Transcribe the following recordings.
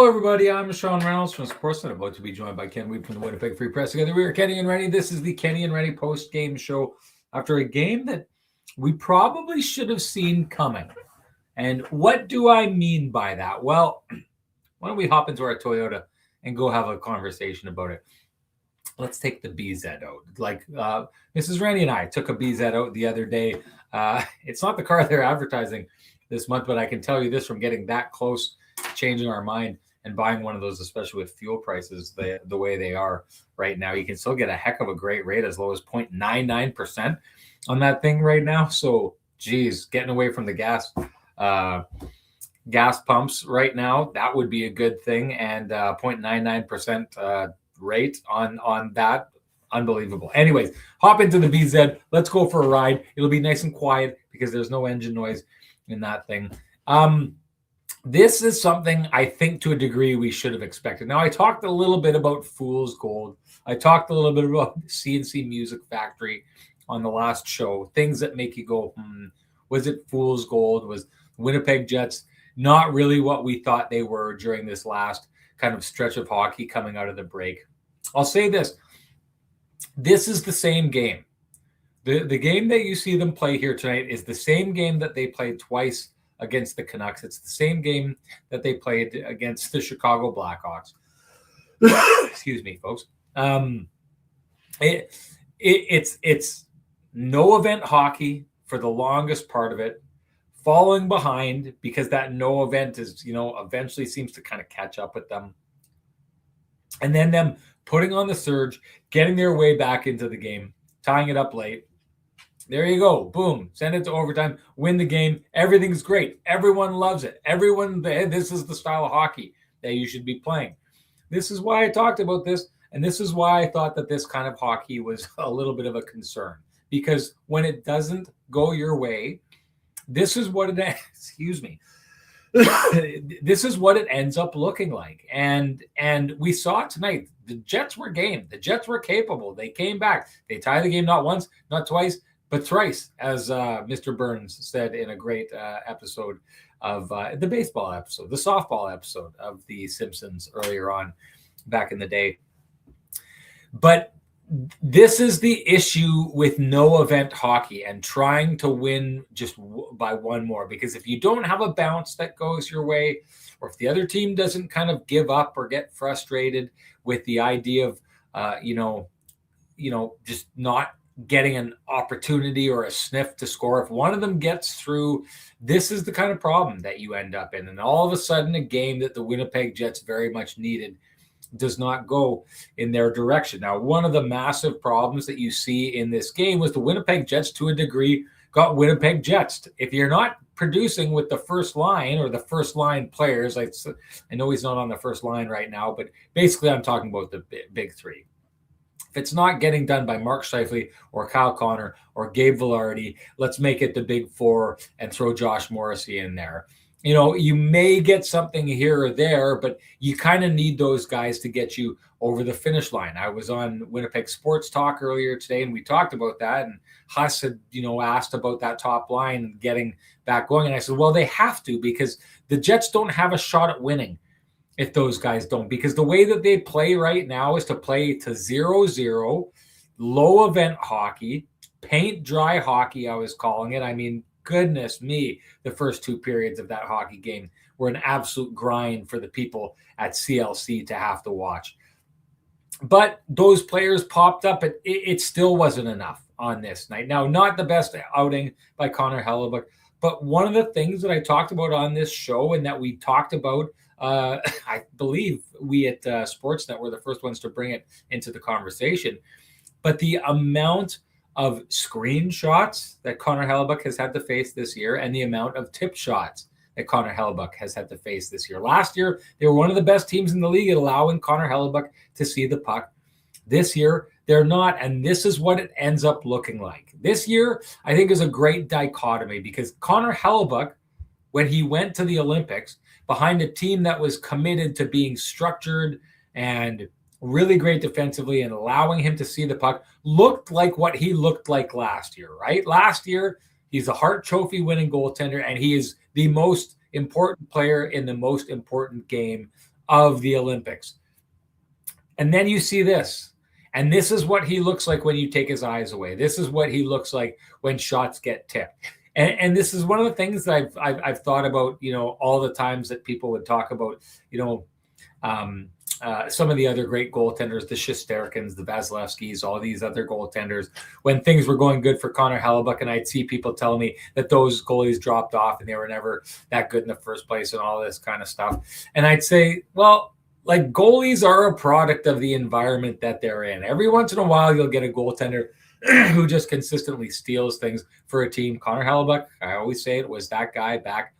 Hello, everybody. I'm Sean Reynolds from Sportsnet, about to be joined by Ken Weed from the Winnipeg Free Press. Together, we are Kenny and Renny. This is the Kenny and Renny post-game show after a game that we probably should have seen coming. And what do I mean by that? Well, why don't we hop into our Toyota and go have a conversation about it? Let's take the BZ out. Like Mrs. Renny and I took a BZ out the other day. It's not the car they're advertising this month, but I can tell you this from getting that close, changing our mind and buying one of those, especially with fuel prices the way they are right now. You can still get a heck of a great rate, as low as 0.99% on that thing right now. So, geez, getting away from the gas pumps right now, that would be a good thing. And 0.99% rate on that, unbelievable. Anyways, hop into the BZ. Let's go for a ride. It'll be nice and quiet because there's no engine noise in that thing. This is something I think to a degree we should have expected. Now, I talked a little bit about Fool's Gold. I talked a little bit about CNC Music Factory on the last show. Things that make you go, was it Fool's Gold? Was Winnipeg Jets not really what we thought they were during this last kind of stretch of hockey coming out of the break? I'll say this. This is the same game. The game that you see them play here tonight is the same game that they played twice against the Canucks. It's the same game that they played against the Chicago Blackhawks. Excuse me, folks. It's no event hockey for the longest part of it, falling behind because that no event is, eventually seems to kind of catch up with them. And then them putting on the surge, getting their way back into the game, tying it up late. There you go. Boom. Send it to overtime. Win the game. Everything's great. Everyone loves it. This is the style of hockey that you should be playing. This is why I talked about this. And this is why I thought that this kind of hockey was a little bit of a concern. Because when it doesn't go your way, this is what it, excuse me. This is what it ends up looking like. And we saw it tonight. The Jets were game. The Jets were capable. They came back. They tied the game not once, not twice, but thrice, as Mr. Burns said in a great episode of the baseball episode, the softball episode of The Simpsons earlier on back in the day. But this is the issue with no event hockey and trying to win just by one more. Because if you don't have a bounce that goes your way, or if the other team doesn't kind of give up or get frustrated with the idea of, just not getting an opportunity or a sniff to score. If one of them gets through, this is the kind of problem that you end up in. And all of a sudden, a game that the Winnipeg Jets very much needed does not go in their direction. Now, one of the massive problems that you see in this game was the Winnipeg Jets, to a degree, got Winnipeg Jets. If you're not producing with the first line or the first line players, I know he's not on the first line right now, but basically I'm talking about the big three. If it's not getting done by Mark Scheifele or Kyle Connor or Gabe Vilardi, let's make it the big four and throw Josh Morrissey in there. You may get something here or there, but you kind of need those guys to get you over the finish line. I was on Winnipeg Sports Talk earlier today, and we talked about that. And Huss had, asked about that top line and getting back going. And I said, well, they have to, because the Jets don't have a shot at winning if those guys don't. Because the way that they play right now is to play to 0-0, low event hockey, paint dry hockey, I was calling it. I mean, goodness me, the first two periods of that hockey game were an absolute grind for the people at CLC to have to watch. But those players popped up, but it still wasn't enough on this night. Now, not the best outing by Connor Hellebuyck, but one of the things that I talked about on this show and that we talked about, I believe we at Sportsnet were the first ones to bring it into the conversation, but the amount of screenshots that Connor Hellebuyck has had to face this year and the amount of tip shots that Connor Hellebuyck has had to face this year. Last year, they were one of the best teams in the league at allowing Connor Hellebuyck to see the puck. This year, they're not, and this is what it ends up looking like. This year, I think, is a great dichotomy because Connor Hellebuyck, when he went to the Olympics, behind a team that was committed to being structured and really great defensively and allowing him to see the puck, looked like what he looked like last year, right? Last year, he's a Hart Trophy winning goaltender, and he is the most important player in the most important game of the Olympics. And then you see this. And this is what he looks like when you take his eyes away. This is what he looks like when shots get tipped. And this is one of the things that I've thought about, all the times that people would talk about, some of the other great goaltenders, the Shesterkins, the Vasilevskis, all these other goaltenders, when things were going good for Connor Hellebuyck, and I'd see people tell me that those goalies dropped off and they were never that good in the first place and all this kind of stuff. And I'd say, well, like, goalies are a product of the environment that they're in. Every once in a while, you'll get a goaltender who just consistently steals things for a team. Connor Hellebuyck, I always say it, was that guy back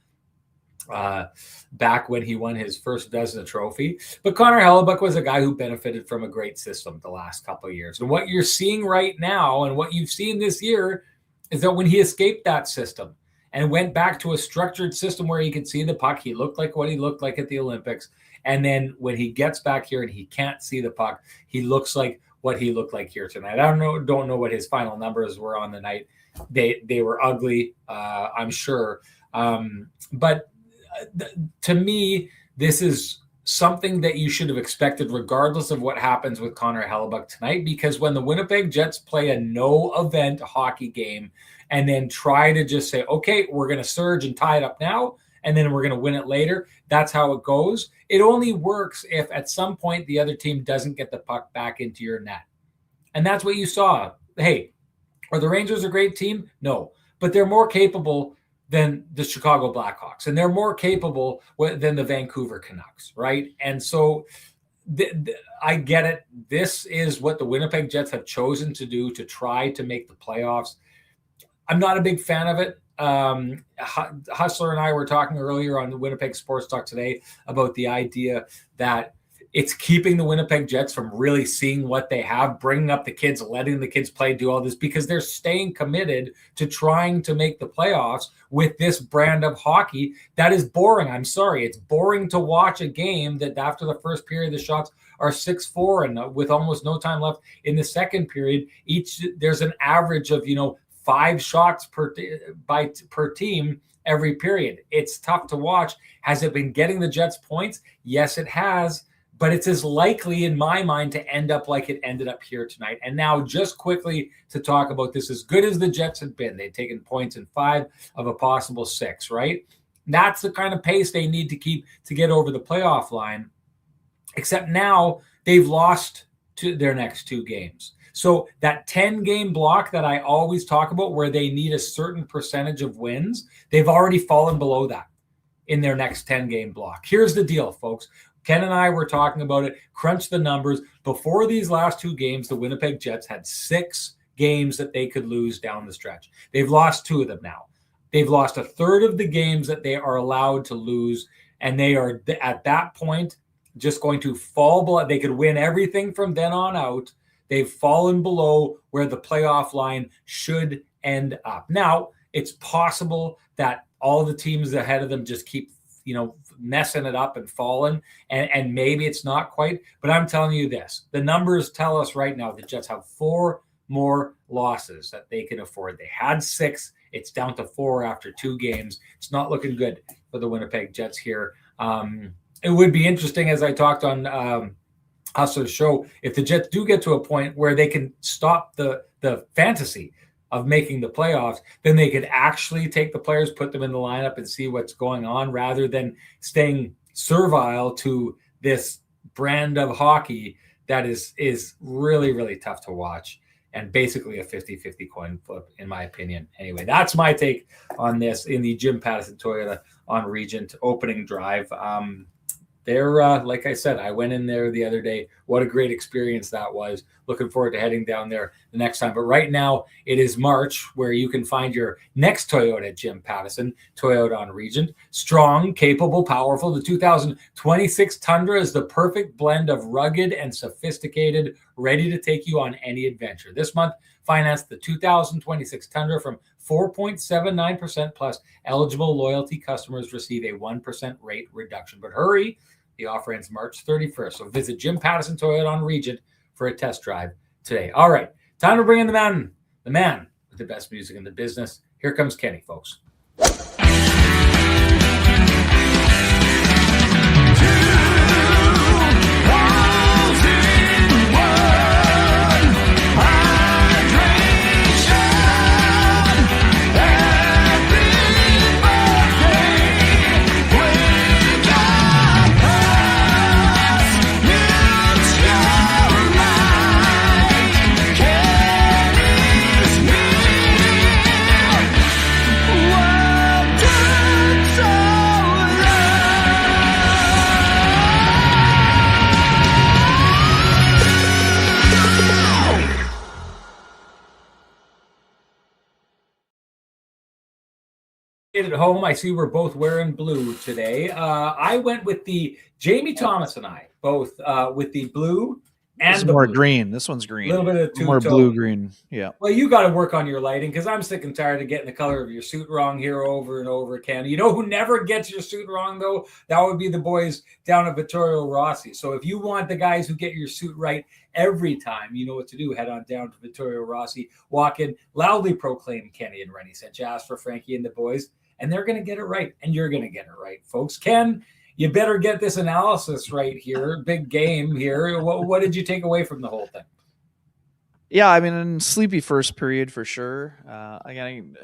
when he won his first Vezina trophy. But Connor Hellebuyck was a guy who benefited from a great system the last couple of years. And what you're seeing right now and what you've seen this year is that when he escaped that system and went back to a structured system where he could see the puck, he looked like what he looked like at the Olympics. And then when he gets back here and he can't see the puck, he looks like what he looked like here tonight. I don't know what his final numbers were on the night. They were ugly, I'm sure. But to me, this is something that you should have expected regardless of what happens with Connor Hellebuyck tonight, because when the Winnipeg Jets play a no-event hockey game and then try to just say, okay, we're going to surge and tie it up now, and then we're going to win it later, that's how it goes. It only works if at some point the other team doesn't get the puck back into your net. And that's what you saw. Hey, are the Rangers a great team? No, but they're more capable than the Chicago Blackhawks, and they're more capable than the Vancouver Canucks, right? And so I get it. This is what the Winnipeg Jets have chosen to do to try to make the playoffs. I'm not a big fan of it. Hustler and I were talking earlier on the Winnipeg Sports Talk today about the idea that it's keeping the Winnipeg Jets from really seeing what they have, bringing up the kids, letting the kids play, do all this, because they're staying committed to trying to make the playoffs with this brand of hockey that is boring. I'm sorry. It's boring to watch a game that after the first period, the shots are 6-4 and with almost no time left in the second period, there's an average of, 5 shots per team every period. It's tough to watch. Has it been getting the Jets points? Yes, it has. But it's as likely in my mind to end up like it ended up here tonight. And now just quickly to talk about this, as good as the Jets have been, they've taken points in 5 of a possible 6, right? That's the kind of pace they need to keep to get over the playoff line. Except now they've lost to their next 2 games. So that 10-game block that I always talk about where they need a certain percentage of wins, they've already fallen below that in their next 10-game block. Here's the deal, folks. Ken and I were talking about it, crunch the numbers. Before these last 2 games, the Winnipeg Jets had 6 games that they could lose down the stretch. They've lost 2 of them now. They've lost a third of the games that they are allowed to lose, and they are at that point just going to fall below. They could win everything from then on out. They've fallen below where the playoff line should end up. Now, it's possible that all the teams ahead of them just keep messing it up and falling, and maybe it's not quite, but I'm telling you this, the numbers tell us right now the Jets have 4 more losses that they can afford. They had 6, it's down to 4 after 2 games. It's not looking good for the Winnipeg Jets here. It would be interesting, as I talked on Hustler's show, if the Jets do get to a point where they can stop the fantasy of making the playoffs, then they could actually take the players, put them in the lineup and see what's going on rather than staying servile to this brand of hockey that is really, really tough to watch and basically a 50-50 coin flip, in my opinion. Anyway, that's my take on this in the Jim Pattison Toyota on Regent opening drive. They're, like I said, I went in there the other day. What a great experience that was. Looking forward to heading down there the next time. But right now, it is March, where you can find your next Toyota at Jim Pattison, Toyota on Regent. Strong, capable, powerful. The 2026 Tundra is the perfect blend of rugged and sophisticated, ready to take you on any adventure. This month, finance the 2026 Tundra from 4.79% plus. Eligible loyalty customers receive a 1% rate reduction. But hurry, the offer ends March 31st. So visit Jim Pattison Toyota on Regent for a test drive today. All right, time to bring in the man with the best music in the business. Here comes Kenny, folks. At home, I see we're both wearing blue today. I went with the Jamie Thomas and I both with the blue This is and the more blue. green. This one's A green. little bit of two More blue tone. green. Yeah. Well, you got to work on your lighting because I'm sick and tired of getting the color of your suit wrong here over and over again. You know who never gets your suit wrong though? That would be the boys down at Vittorio Rossi. So if you want the guys who get your suit right every time, you know what to do. Head on down to Vittorio Rossi, walk in, loudly proclaim Kenny and Renny sent you, ask for Frankie and the boys, and they're going to get it right, and you're going to get it right, folks. Ken, you better get this analysis right here. Big game here. What did you take away from the whole thing? Yeah, I mean, sleepy first period for sure. Again,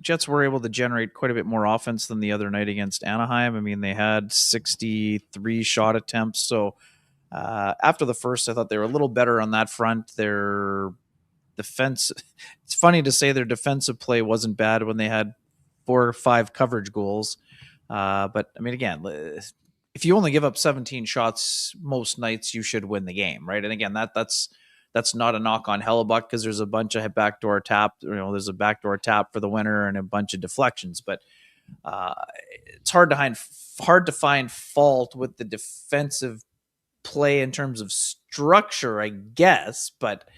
Jets were able to generate quite a bit more offense than the other night against Anaheim. I mean, they had 63 shot attempts. So after the first, I thought they were a little better on that front. Their defense, it's funny to say their defensive play wasn't bad when they had 4 or 5 coverage goals. But I mean, again, if you only give up 17 shots most nights, you should win the game, right? And again, that's not a knock on Hellebuck because there's a bunch of backdoor tap. There's a backdoor tap for the winner and a bunch of deflections. But uh, it's hard to find fault with the defensive play in terms of structure, I guess. But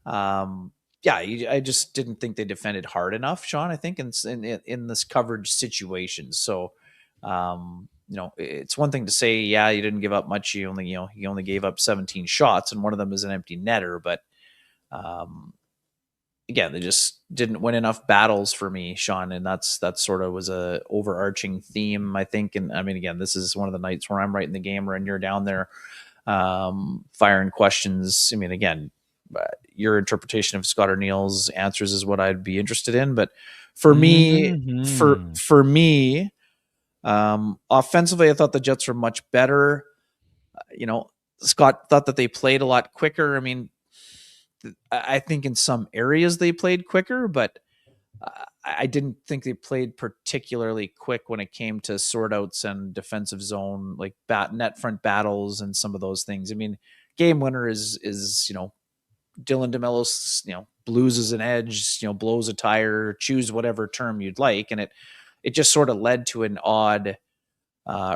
yeah, I just didn't think they defended hard enough, Sean. I think in this coverage situation. So, it's one thing to say, yeah, you didn't give up much. You only gave up 17 shots, and one of them is an empty netter. But um, again, they just didn't win enough battles for me, Sean, and that sort of was a overarching theme, I think. And I mean, again, this is one of the nights where I'm writing the game, and you're down there firing questions. I mean, again, your interpretation of Scott O'Neill's answers is what I'd be interested in. But for me, Mm-hmm. for me, offensively, I thought the Jets were much better. Scott thought that they played a lot quicker. I mean, I think in some areas they played quicker, but I didn't think they played particularly quick when it came to sort outs and defensive zone, like net front battles and some of those things. I mean, game winner is Dylan DeMello, blues an edge, blows a tire, choose whatever term you'd like, and it just sort of led to an odd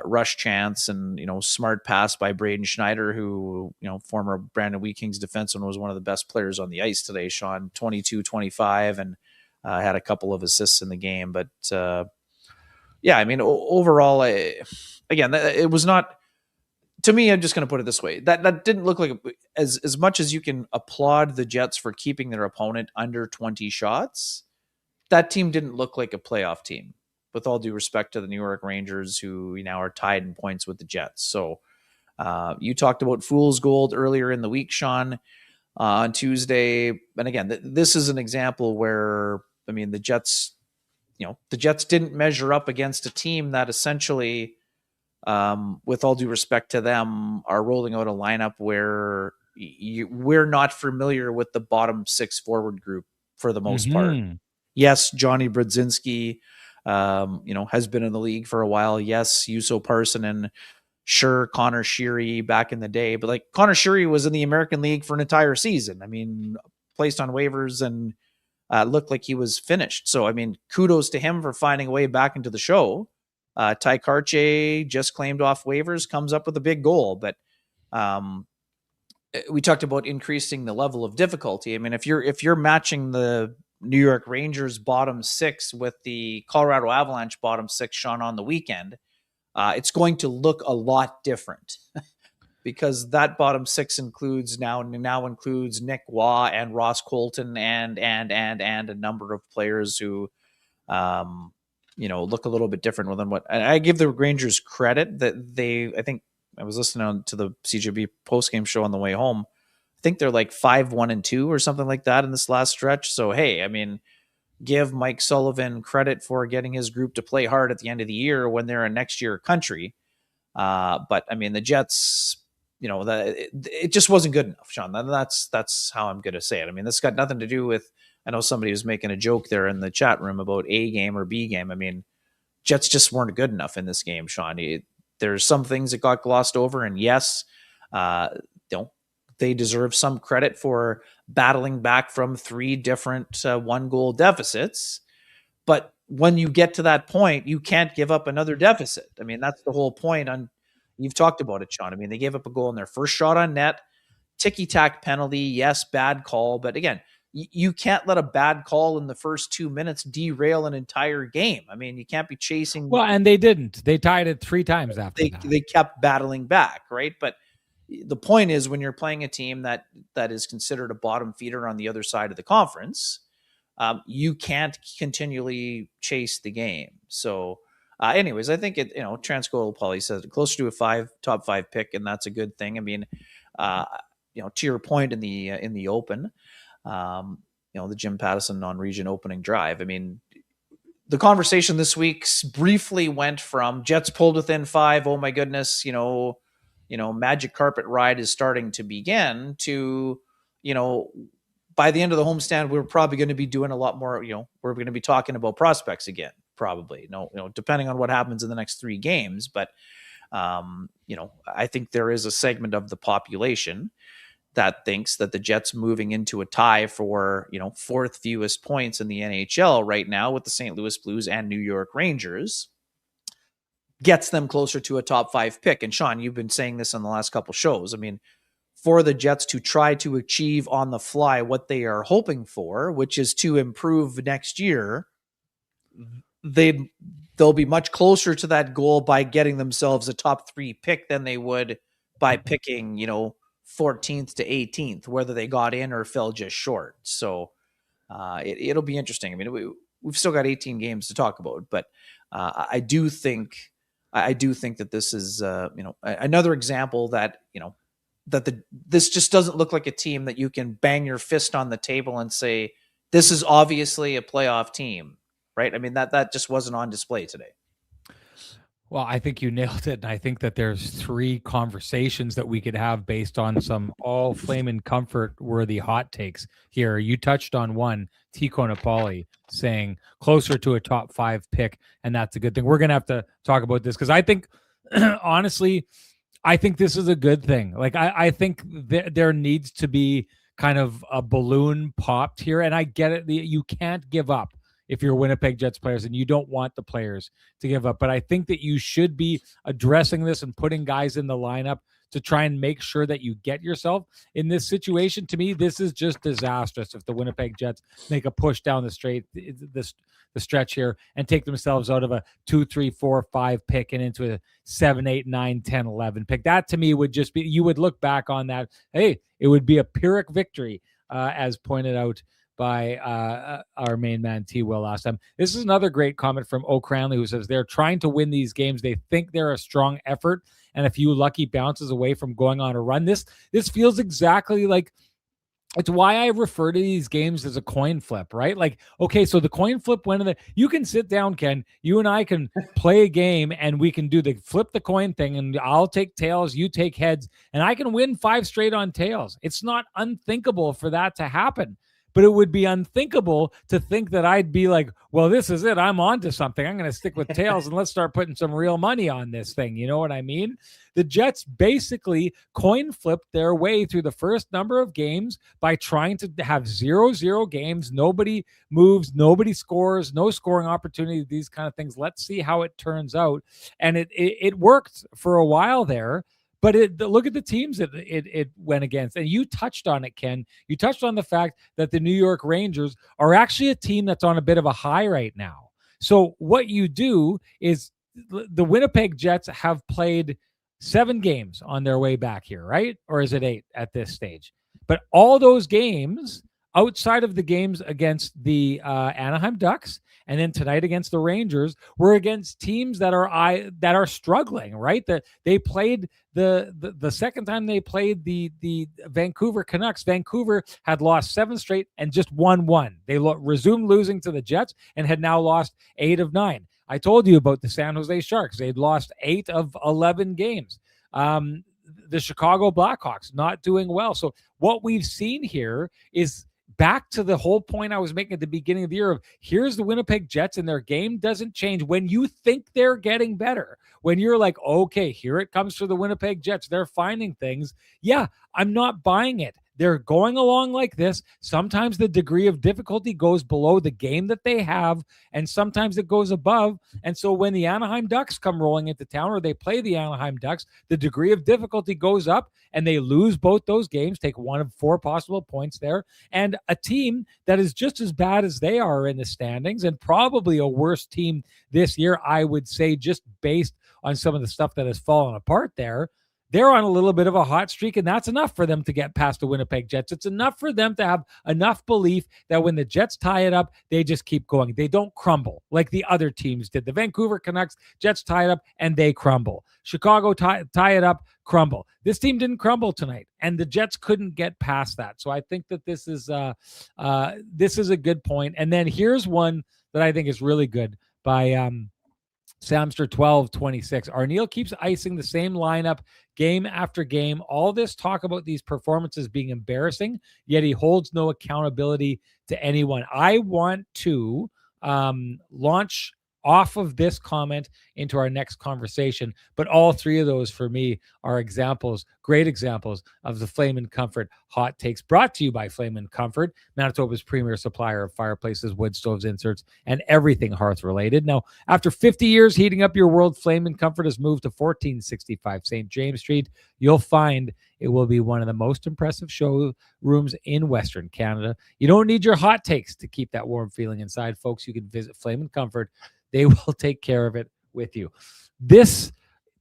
rush chance and smart pass by Braden Schneider, who former Brandon Wheat Kings defenseman, was one of the best players on the ice today. Sean, 22-25, and had a couple of assists in the game. But yeah, I mean, overall, again, it was not. To me, I'm just going to put it this way: that didn't look like as much as you can applaud the Jets for keeping their opponent under 20 shots. That team didn't look like a playoff team, with all due respect to the New York Rangers, who now are tied in points with the Jets. So you talked about fool's gold earlier in the week, Sean, on Tuesday. And again, this is an example where, I mean, the Jets didn't measure up against a team that essentially, with all due respect to them, are rolling out a lineup where we're not familiar with the bottom 6 forward group for the most part. Mm-hmm. Yes, Johnny Brodzinski, has been in the league for a while. Yes, Juuso Parssinen, sure, Connor Sheary back in the day, but like Connor Sheary was in the American League for an entire season. I mean, placed on waivers and looked like he was finished. So, I mean, kudos to him for finding a way back into the show. Ty Karche, just claimed off waivers, comes up with a big goal, but we talked about increasing the level of difficulty. I mean, if you're matching the New York Rangers bottom 6 with the Colorado Avalanche bottom 6, Sean, on the weekend, it's going to look a lot different because that bottom 6 now includes Nick Waugh and Ross Colton and a number of players who look a little bit different than what. And I give the Rangers credit that I think I was listening to the CJB postgame show on the way home. I think they're like 5-1-2 or something like that in this last stretch. So, hey, I mean, give Mike Sullivan credit for getting his group to play hard at the end of the year when they're a next year country. But I mean, the Jets, it just wasn't good enough, Sean. That's how I'm going to say it. I mean, this got nothing to do with. I know somebody was making a joke there in the chat room about A game or B game. I mean, Jets just weren't good enough in this game, Sean. There's some things that got glossed over, and yes, they deserve some credit for battling back from 3 different 1-goal deficits. But when you get to that point, you can't give up another deficit. I mean, that's the whole point. You've talked about it, Sean. I mean, they gave up a goal in their first shot on net, ticky-tack penalty. Yes, bad call. But again, you can't let a bad call in the first 2 minutes derail an entire game. I mean, you can't be chasing. Well, and they didn't. They tied it 3 times after that. They kept battling back, right? But the point is, when you're playing a team that is considered a bottom feeder on the other side of the conference, you can't continually chase the game. So, anyways, I think Transco will probably says closer to a top five pick, and that's a good thing. I mean, to your point in the open, the Jim Pattison non-region opening drive. I mean, the conversation this week briefly went from Jets pulled within 5. Oh my goodness, magic carpet ride is starting to begin to, by the end of the homestand, we're probably going to be doing a lot more, we're going to be talking about prospects again, probably, depending on what happens in the next 3 games. But, I think there is a segment of the population that thinks that the Jets moving into a tie for, 4th fewest points in the NHL right now with the St. Louis Blues and New York Rangers gets them closer to a top 5 pick. And Sean, you've been saying this on the last couple shows. I mean, for the Jets to try to achieve on the fly what they are hoping for, which is to improve next year, they'll be much closer to that goal by getting themselves a top 3 pick than they would by picking, 14th to 18th, whether they got in or fell just short. So it'll be interesting. I mean, we've still got 18 games to talk about, but I do think that this is another example that this just doesn't look like a team that you can bang your fist on the table and say this is obviously a playoff team, right? I mean, that just wasn't on display today. Well, I think you nailed it. And I think that there's 3 conversations that we could have based on some all flame and comfort worthy hot takes here. You touched on one, Tico Napoli saying closer to a top 5 pick. And that's a good thing. We're going to have to talk about this because I think, honestly, I think this is a good thing. Like, I think there needs to be kind of a balloon popped here. And I get it. You can't give up if you're Winnipeg Jets players and you don't want the players to give up. But I think that you should be addressing this and putting guys in the lineup to try and make sure that you get yourself in this situation. To me, this is just disastrous if the Winnipeg Jets make a push down the stretch here and take themselves out of a 2, 3, 4, 5 pick and into a 7, 8, 9, 10, 11 pick. That to me would just be, you would look back on that. Hey, it would be a Pyrrhic victory, as pointed out by our main man T. Will last time. This is another great comment from O'Cranley, who says they're trying to win these games. They think they're a strong effort and a few lucky bounces away from going on a run. This feels exactly like, it's why I refer to these games as a coin flip, right? Like, okay, so the coin flip you can sit down, Ken, you and I can play a game and we can do the flip the coin thing, and I'll take tails, you take heads, and I can win 5 straight on tails. It's not unthinkable for that to happen. But it would be unthinkable to think that I'd be like, well, this is it. I'm on to something. I'm going to stick with tails and let's start putting some real money on this thing. You know what I mean? The Jets basically coin flipped their way through the first number of games by trying to have 0-0 games. Nobody moves, nobody scores, no scoring opportunity, these kind of things. Let's see how it turns out. And it worked for a while there. But look at the teams that it went against. And you touched on it, Ken. You touched on the fact that the New York Rangers are actually a team that's on a bit of a high right now. So what you do is the Winnipeg Jets have played 7 games on their way back here, right? Or is it 8 at this stage? But all those games, outside of the games against the Anaheim Ducks and then tonight against the Rangers, were against teams that are struggling, right? That they played the second time they played the Vancouver Canucks. Vancouver had lost 7 straight and just won 1. They resumed losing to the Jets and had now lost 8 of 9. I told you about the San Jose Sharks. They'd lost 8 of 11 games. The Chicago Blackhawks not doing well. So what we've seen here is back to the whole point I was making at the beginning of the year of here's the Winnipeg Jets and their game doesn't change when you think they're getting better. When you're like, okay, here it comes for the Winnipeg Jets. They're finding things. Yeah, I'm not buying it. They're going along like this. Sometimes the degree of difficulty goes below the game that they have, and sometimes it goes above. And so when the Anaheim Ducks come rolling into town, or they play the Anaheim Ducks, the degree of difficulty goes up, and they lose both those games, take one of 4 possible points there. And a team that is just as bad as they are in the standings, and probably a worse team this year, I would say, just based on some of the stuff that has fallen apart there, they're on a little bit of a hot streak, and that's enough for them to get past the Winnipeg Jets. It's enough for them to have enough belief that when the Jets tie it up, they just keep going. They don't crumble like the other teams did. The Vancouver Canucks, Jets tie it up, and they crumble. Chicago tie it up, crumble. This team didn't crumble tonight, and the Jets couldn't get past that. So I think that this is a good point. And then here's one that I think is really good by Samster 1226. Arniel keeps icing the same lineup game after game. All this talk about these performances being embarrassing, yet he holds no accountability to anyone. I want to launch off of this comment into our next conversation, but all 3 of those for me are examples, great examples of the Flame and Comfort hot takes, brought to you by Flame and Comfort, Manitoba's premier supplier of fireplaces, wood stoves, inserts, and everything hearth related. Now, after 50 years heating up your world, Flame and Comfort has moved to 1465 St. James Street. You'll find it will be one of the most impressive showrooms in Western Canada. You don't need your hot takes to keep that warm feeling inside, folks. You can visit Flame and Comfort. They will take care of it with you. This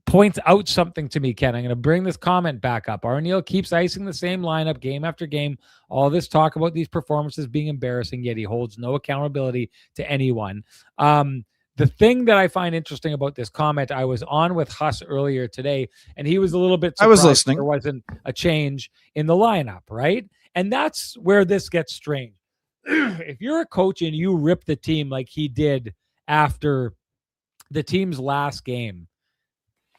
points out something to me, Ken. I'm going to bring this comment back up. Arniel keeps icing the same lineup game after game. All this talk about these performances being embarrassing, yet he holds no accountability to anyone. The thing that I find interesting about this comment, I was on with Huss earlier today, and he was a little bit surprised I was listening. there wasn't a change in the lineup, right? And that's where this gets strange. If you're a coach and you rip the team like he did after the team's last game,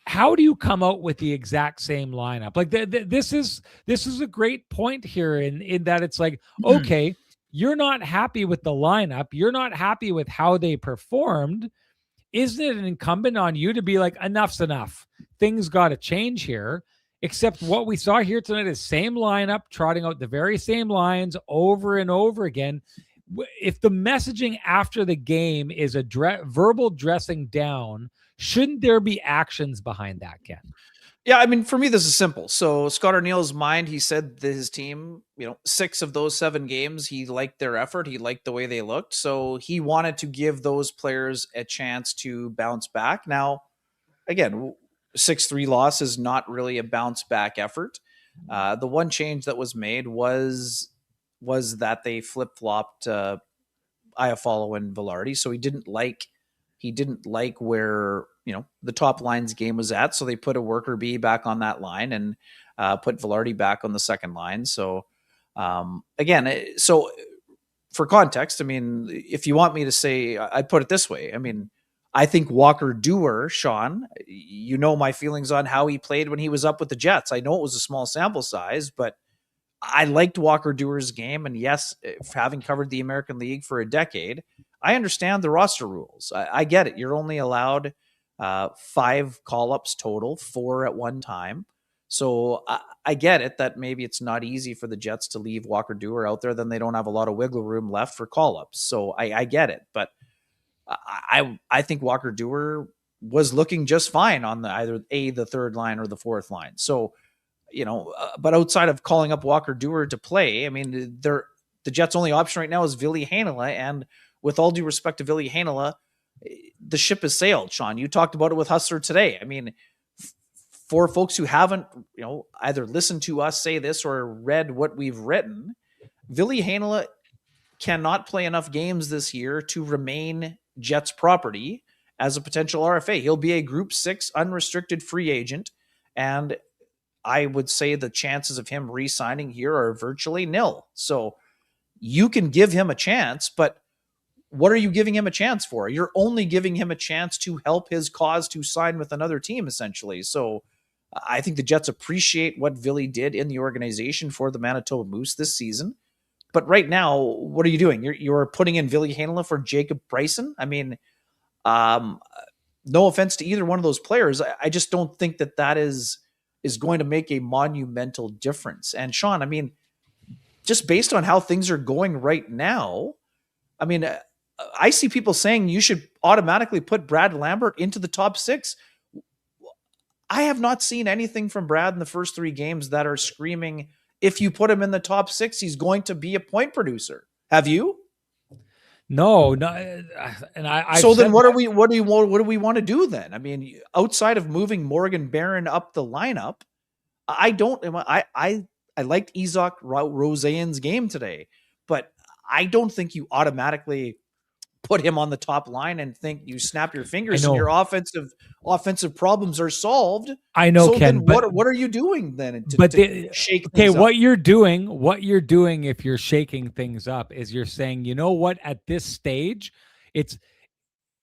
how do you come out with the exact same lineup? Like this is a great point here in that it's like, okay, you're not happy with the lineup, you're not happy with how they performed. Isn't it incumbent on you to be like, enough's enough, things got to change here? Except what we saw here tonight is same lineup, trotting out the very same lines over and over again. If the messaging after the game is a verbal dressing down, shouldn't there be actions behind that, Ken? Yeah, I mean, for me, this is simple. So Scott Arniel's mind, he said that his team, 6 of those 7 games, he liked their effort. He liked the way they looked. So he wanted to give those players a chance to bounce back. Now, again, 6-3 loss is not really a bounce back effort. The one change that was made was that they flip-flopped Iafallo and Velarde. So he didn't like where the top line's game was at. So they put a worker bee back on that line and put Velarde back on the second line. So again, so for context, I mean, if you want me to say, I put it this way. I mean, I think Walker Duehr, Sean, my feelings on how he played when he was up with the Jets. I know it was a small sample size, but I liked Walker Duehr's game. And yes, having covered the American League for a decade, I understand the roster rules. I get it. You're only allowed 5 call-ups total, 4 at one time. So I get it that maybe it's not easy for the Jets to leave Walker Duehr out there. Then they don't have a lot of wiggle room left for call-ups. So I get it. But I think Walker Duehr was looking just fine on either the third line or the fourth line. So, but outside of calling up Walker Duehr to play, I mean, the Jets' only option right now is Ville Heinola. And with all due respect to Ville Heinola, the ship has sailed, Sean. You talked about it with Hustler today. I mean, for folks who haven't, either listened to us say this or read what we've written, Ville Heinola cannot play enough games this year to remain Jets property as a potential RFA. He'll be a Group 6 unrestricted free agent, and I would say the chances of him re-signing here are virtually nil. So you can give him a chance, but what are you giving him a chance for? You're only giving him a chance to help his cause to sign with another team, essentially. So I think the Jets appreciate what Ville did in the organization for the Manitoba Moose this season. But right now, what are you doing? You're putting in Ville Heinola for Jacob Bryson? I mean, no offense to either one of those players. I just don't think that is going to make a monumental difference. And Sean, I mean, just based on how things are going right now, I mean, I see people saying you should automatically put Brad Lambert into the top 6. I have not seen anything from Brad in the first 3 games that are screaming, if you put him in the top 6, he's going to be a point producer. Have you? No, and So then what do we want to do then? I mean, outside of moving Morgan Barron up the lineup, I liked Isaac Roseanne's game today, but I don't think you automatically put him on the top line and think you snap your fingers and your offensive problems are solved. I know, so Ken, then what are you doing then to shake things up? What you're doing if you're shaking things up is you're saying, you know what, at this stage,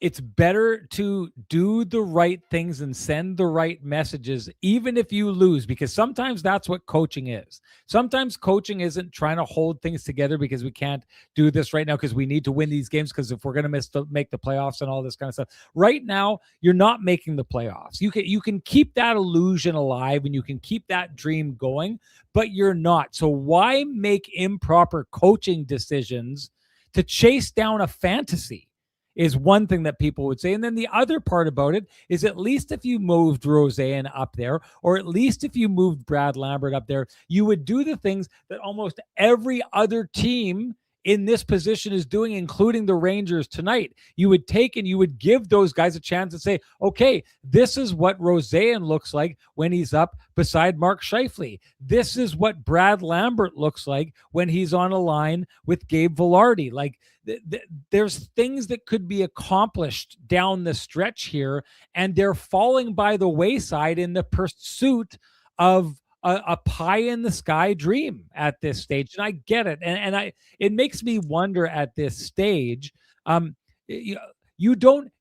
it's better to do the right things and send the right messages, even if you lose, because sometimes that's what coaching is. Sometimes coaching isn't trying to hold things together because we can't do this right now because we need to win these games, because if we're going to make the playoffs and all this kind of stuff. Right now, you're not making the playoffs. You can keep that illusion alive and you can keep that dream going, but you're not. So why make improper coaching decisions to chase down a fantasy? Is one thing that people would say. And then the other part about it is, at least if you moved Roseanne up there, or at least if you moved Brad Lambert up there, you would do the things that almost every other team in this position is doing, including the Rangers tonight. You would take and you would give those guys a chance and say, okay, this is what Roseanne looks like when he's up beside Mark Scheifele. This is what Brad Lambert looks like when he's on a line with Gabe Vilardi. Like, there's things that could be accomplished down the stretch here, and they're falling by the wayside in the pursuit of a pie in the sky dream at this stage. And I get it. And it makes me wonder at this stage, you don't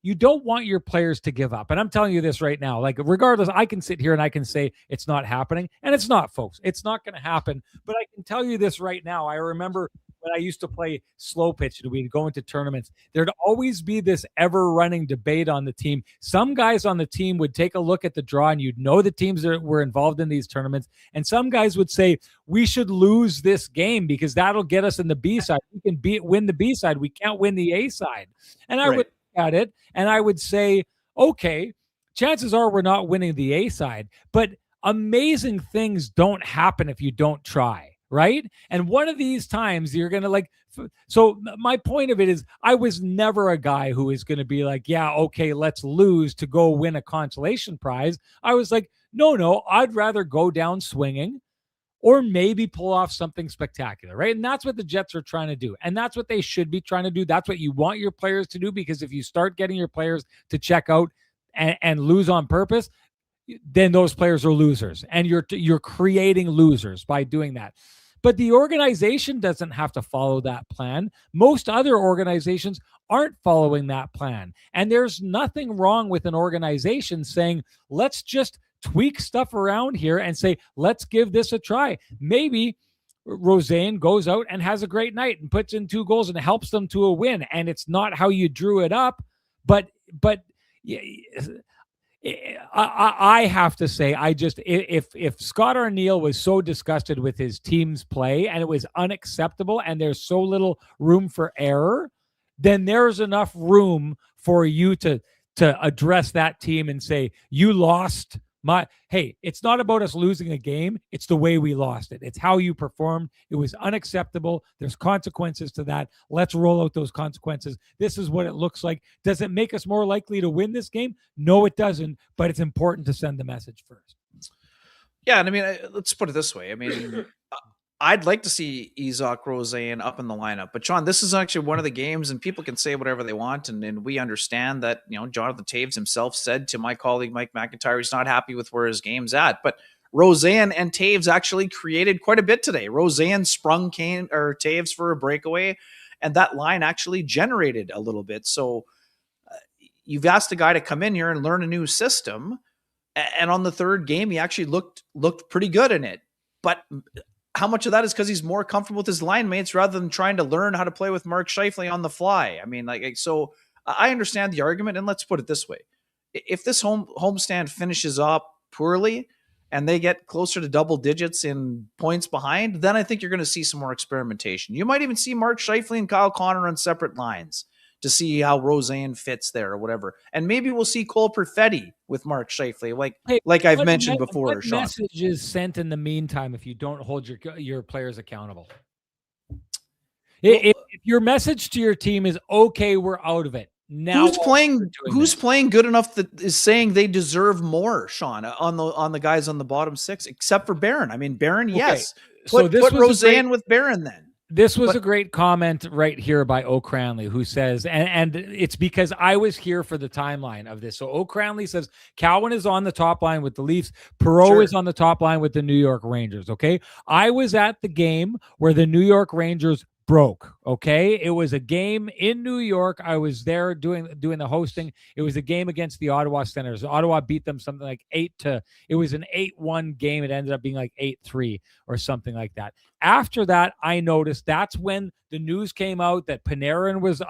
want your players to give up. And I'm telling you this right now, like, regardless, I can sit here and I can say it's not happening, and it's not, folks. It's not going to happen. But I can tell you this right now. I remember when I used to play slow pitch and we'd go into tournaments, there'd always be this ever running debate on the team. Some guys on the team would take a look at the draw, and you'd know the teams that were involved in these tournaments. And some guys would say, we should lose this game because that'll get us in the B side. We can win the B side. We can't win the A side. And I would look at it and I would say, okay, chances are we're not winning the A side, but amazing things don't happen if you don't try. Right. And one of these times you're going to so my point of it is, I was never a guy who is going to be like, yeah, okay, let's lose to go win a consolation prize. I was like, no, I'd rather go down swinging or maybe pull off something spectacular. Right. And that's what the Jets are trying to do. And that's what they should be trying to do. That's what you want your players to do, because if you start getting your players to check out and lose on purpose, then those players are losers, and you're creating losers by doing that. But the organization doesn't have to follow that plan. Most other organizations aren't following that plan. And there's nothing wrong with an organization saying, let's just tweak stuff around here and say, let's give this a try. Maybe Roseanne goes out and has a great night and puts in 2 goals and helps them to a win. And it's not how you drew it up, but I have to say, if Scott Arniel was so disgusted with his team's play and it was unacceptable and there's so little room for error, then there's enough room for you to address that team and say, you lost. Hey, it's not about us losing a game. It's the way we lost it. It's how you performed. It was unacceptable. There's consequences to that. Let's roll out those consequences. This is what it looks like. Does it make us more likely to win this game? No, it doesn't. But it's important to send the message first. Yeah, and I mean, let's put it this way. I mean, I'd like to see Isaac Roseanne up in the lineup, but John, this is actually one of the games, and people can say whatever they want, and we understand that, Jonathan Taves himself said to my colleague Mike McIntyre he's not happy with where his game's at, but Roseanne and Taves actually created quite a bit today. Roseanne sprung Taves for a breakaway, and that line actually generated a little bit. So you've asked a guy to come in here and learn a new system, and on the third game he actually looked pretty good in it, but how much of that is because he's more comfortable with his line mates rather than trying to learn how to play with Mark Scheifele on the fly? I mean, so I understand the argument, and let's put it this way. If this homestand finishes up poorly and they get closer to double digits in points behind, then I think you're going to see some more experimentation. You might even see Mark Scheifele and Kyle Connor on separate lines to see how Roseanne fits there or whatever. And maybe we'll see Cole Perfetti with Mark Scheifele, like I've mentioned before. What message is sent in the meantime if you don't hold your players accountable? If your message to your team is, okay, we're out of it. Now who's playing good enough that is saying they deserve more, Sean, on the guys on the bottom six, except for Barron? I mean, Barron, okay. Yes. Put Roseanne with Barron then. This was a great comment right here by O'Cranley, who says, and it's because I was here for the timeline of this. So O'Cranley says, Cowan is on the top line with the Leafs. Perreault is on the top line with the New York Rangers. Okay. I was at the game where the New York Rangers broke. Okay. It was a game in New York. I was there doing the hosting. It was a game against the Ottawa Senators. Ottawa beat them something like it was an 8-1 game. It ended up being like 8-3 or something like that. After that, I noticed that's when the news came out that Panarin was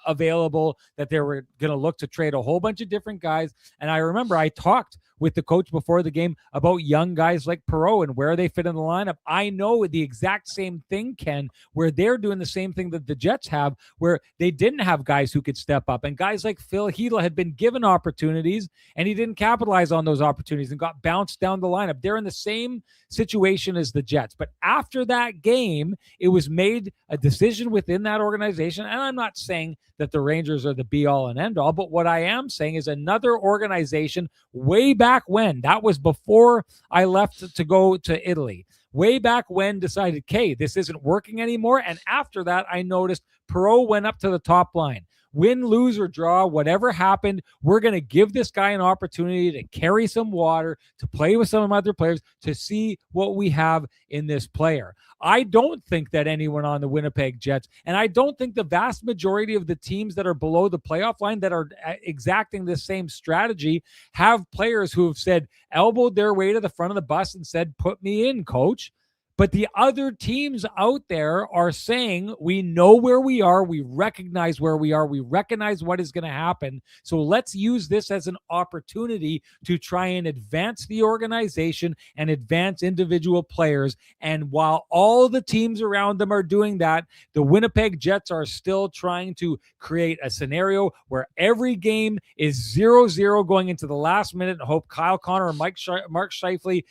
available, that they were going to look to trade a whole bunch of different guys. And I remember I talked with the coach before the game about young guys like Perreault and where they fit in the lineup. I know the exact same thing, Ken, where they're doing the same thing that the Jets have, where they didn't have guys who could step up. And guys like Phil Hedl had been given opportunities, and he didn't capitalize on those opportunities and got bounced down the lineup. They're in the same situation as the Jets. But after that game, it was made a decision within that organization. And I'm not saying that the Rangers are the be-all and end-all, but what I am saying is another organization way back when, that was before I left to go to Italy, way back when decided, okay, this isn't working anymore. And after that, I noticed Perreault went up to the top line. Win, lose, or draw, whatever happened, we're going to give this guy an opportunity to carry some water, to play with some other players, to see what we have in this player. I don't think that anyone on the Winnipeg Jets, and I don't think the vast majority of the teams that are below the playoff line that are exacting this same strategy have players who have said, elbowed their way to the front of the bus and said, put me in, coach. But the other teams out there are saying, we know where we are. We recognize where we are. We recognize what is going to happen. So let's use this as an opportunity to try and advance the organization and advance individual players. And while all the teams around them are doing that, the Winnipeg Jets are still trying to create a scenario where every game is 0-0 going into the last minute and hope Kyle Connor or Mark Scheifele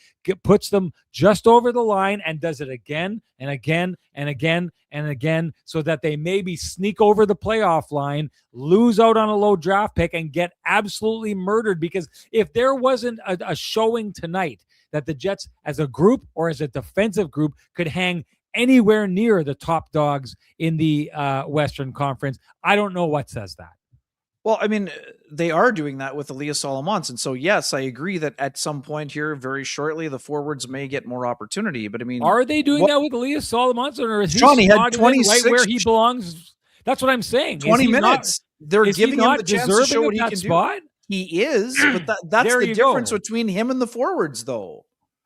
puts them just over the line and does it again and again and again and again so that they maybe sneak over the playoff line, lose out on a low draft pick, and get absolutely murdered. Because if there wasn't a showing tonight that the Jets as a group or as a defensive group could hang anywhere near the top dogs in the Western Conference, I don't know what says that. Well, I mean, they are doing that with Elias Solomons. And so, yes, I agree that at some point here, very shortly, the forwards may get more opportunity. But I mean, are they doing that with Elias Solomons, or is he had 26 right where he belongs? That's what I'm saying. 20 minutes. They're giving him the chance to show what he can do. He is, but that's the difference between him and the forwards, though.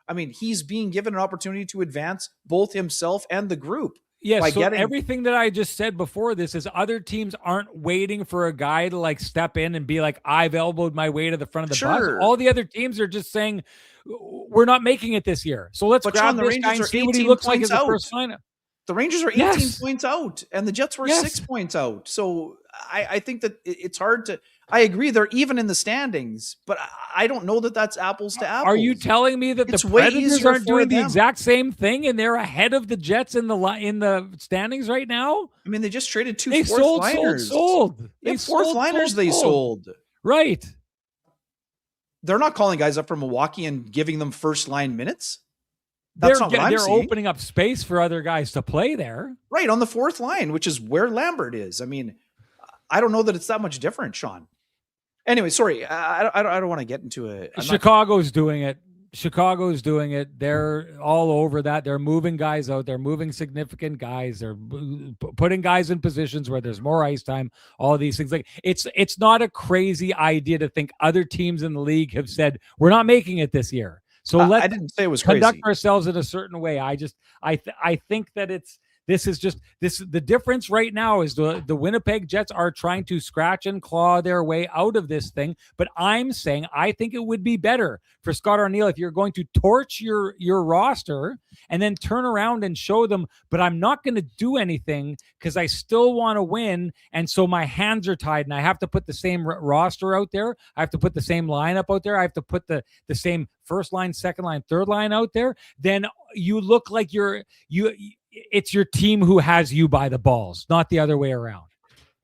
I mean, he's being given an opportunity to advance both himself and the group. Yes, so everything that I just said before this is other teams aren't waiting for a guy to like step in and be like, I've elbowed my way to the front of the bus. All the other teams are just saying, we're not making it this year. So let's grab this guy and see what he looks like as the first lineup. The Rangers are 18 points out, and the Jets were 6 points out. So I think that it's hard to – I agree, they're even in the standings, but I don't know that that's apples to apples. Are you telling me that the Predators aren't doing the exact same thing and they're ahead of the Jets in the standings right now? I mean, they just traded two fourth liners. Sold. They fourth liners they sold. Right. They're not calling guys up from Milwaukee and giving them first line minutes. That's not what I'm seeing. They're opening up space for other guys to play there. Right, on the fourth line, which is where Lambert is. I mean, I don't know that it's that much different, Sean. Anyway, sorry, I don't want to get into it. Chicago's doing it. Chicago's doing it. They're all over that. They're moving guys out. They're moving significant guys. They're putting guys in positions where there's more ice time. All these things. Like it's not a crazy idea to think other teams in the league have said we're not making it this year. So I didn't say it was conduct crazy. Ourselves in a certain way. I think that The difference right now is the Winnipeg Jets are trying to scratch and claw their way out of this thing. But I'm saying I think it would be better for Scott Arniel if you're going to torch your roster and then turn around and show them, but I'm not going to do anything because I still want to win. And so my hands are tied and I have to put the same roster out there. I have to put the same lineup out there. I have to put the same first line, second line, third line out there. Then you look like it's your team who has you by the balls, not the other way around.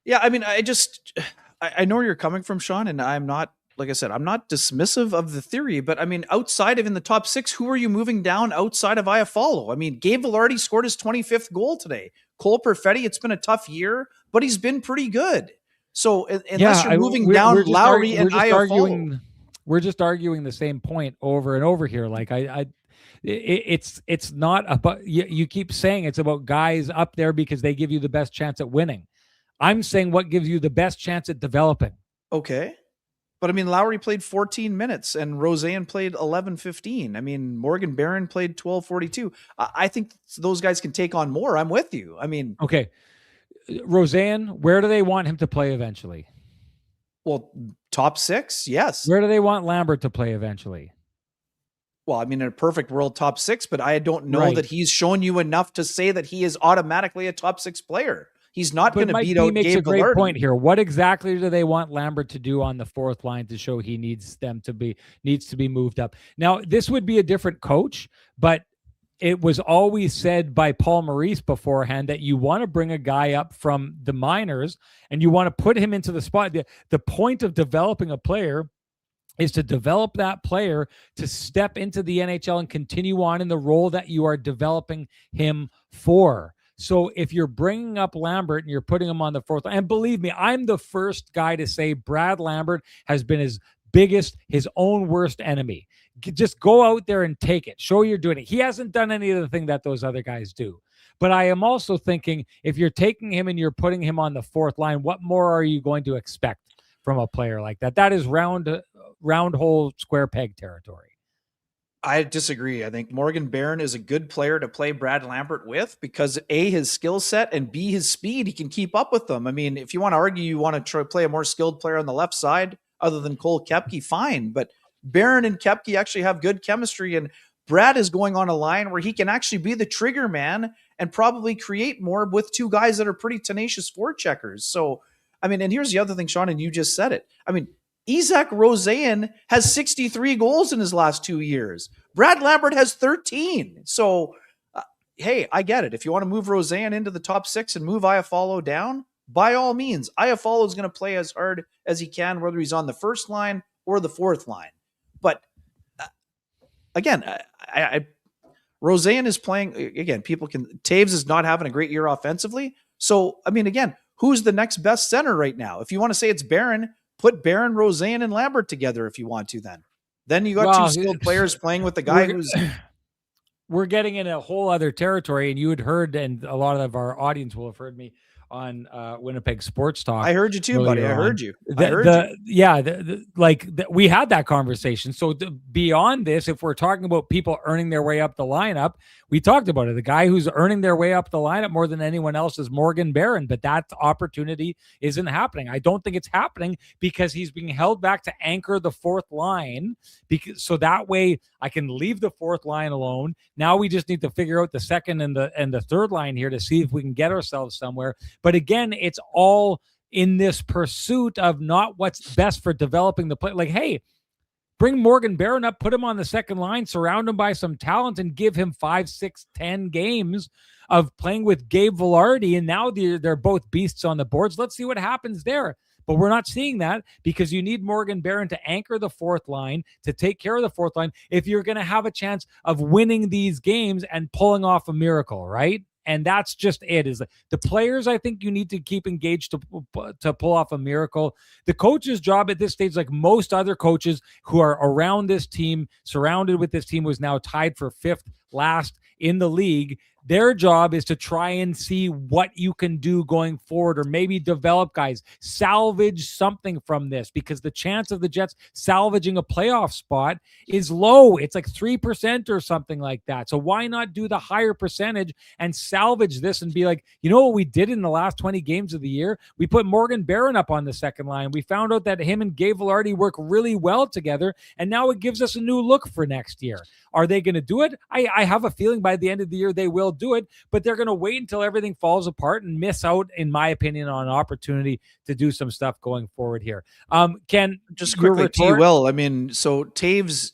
Yeah, I mean, I know where you're coming from, Sean, and I'm not, like I said, I'm not dismissive of the theory, but I mean, outside of in the top 6, who are you moving down outside of Iafallo? I mean, Gabe Vilardi scored his 25th goal today. Cole Perfetti, it's been a tough year, but he's been pretty good. So unless you're moving down Lowry and Iafallo. We're just arguing the same point over and over here. Like it's not about, you keep saying it's about guys up there because they give you the best chance at winning. I'm saying what gives you the best chance at developing. Okay. But I mean, Lowry played 14 minutes and Roseanne played 11:15. I mean, Morgan Barron played 12:42. I think those guys can take on more. I'm with you. I mean, okay. Roseanne, where do they want him to play eventually? Well, top 6, yes. Where do they want Lambert to play eventually? Well, I mean, in a perfect world, top 6, but I don't know that he's shown you enough to say that he is automatically a top 6 player. He's not going to beat out Gabe Vilardi. Makes a great point here. What exactly do they want Lambert to do on the fourth line to show he needs to be moved up? Now, this would be a different coach, but it was always said by Paul Maurice beforehand that you want to bring a guy up from the minors and you want to put him into the spot. The point of developing a player is to develop that player to step into the NHL and continue on in the role that you are developing him for. So if you're bringing up Lambert and you're putting him on the fourth line, and believe me, I'm the first guy to say Brad Lambert has been his own worst enemy. Just go out there and take it. Show you're doing it. He hasn't done any of the thing that those other guys do. But I am also thinking if you're taking him and you're putting him on the fourth line, what more are you going to expect from a player like that? That is round hole, square peg territory. I disagree. I think Morgan Barron is a good player to play Brad Lambert with because A, his skill set, and B, his speed. He can keep up with them. I mean, if you want to argue you want to try play a more skilled player on the left side other than Cole Koepke, fine. But Barron and Koepke actually have good chemistry, and Brad is going on a line where he can actually be the trigger man and probably create more with two guys that are pretty tenacious forecheckers. So, I mean, and here's the other thing, Sean, and you just said it. I mean, Isaac Roseanne has 63 goals in his last 2 years. Brad Lambert has 13. So, hey, I get it. If you want to move Roseanne into the top 6 and move Iafallo down, by all means, Iafallo is going to play as hard as he can, whether he's on the first line or the fourth line. But again, Roseanne is playing, again, Taves is not having a great year offensively. So, I mean, again, who's the next best center right now? If you want to say it's Barron, put Barron, Roseanne, and Lambert together if you want to then. Then you got two skilled players playing with the guy who's... We're getting in a whole other territory, and you had heard, and a lot of our audience will have heard me on Winnipeg Sports Talk. I heard you too, buddy. I heard you. We had that conversation. So beyond this, if we're talking about people earning their way up the lineup, we talked about it. The guy who's earning their way up the lineup more than anyone else is Morgan Barron, but that opportunity isn't happening. I don't think it's happening because he's being held back to anchor the fourth line, so that way I can leave the fourth line alone. Now we just need to figure out the second and the third line here to see if we can get ourselves somewhere. But again, it's all in this pursuit of not what's best for developing the play. Like, hey, bring Morgan Barron up, put him on the second line, surround him by some talent, and give him 5, 6, 10 games of playing with Gabe Vilardi. And now they're both beasts on the boards. Let's see what happens there. But we're not seeing that because you need Morgan Barron to anchor the fourth line, to take care of the fourth line, if you're going to have a chance of winning these games and pulling off a miracle, right? And that's just it. Is the players I think you need to keep engaged to pull off a miracle. The coach's job at this stage, like most other coaches who are around this team, surrounded with this team, was now tied for 5th last in the league. Their job is to try and see what you can do going forward, or maybe develop guys, salvage something from this, because the chance of the Jets salvaging a playoff spot is low. It's like 3% or something like that. So why not do the higher percentage and salvage this and be like, you know what we did in the last 20 games of the year? We put Morgan Barron up on the second line. We found out that him and Gabe Velarde work really well together, and now it gives us a new look for next year. Are they going to do it? I have a feeling by the end of the year they will do it, but they're going to wait until everything falls apart and miss out, in my opinion, on an opportunity to do some stuff going forward here. Ken, just quickly, T-Will, I mean, so Taves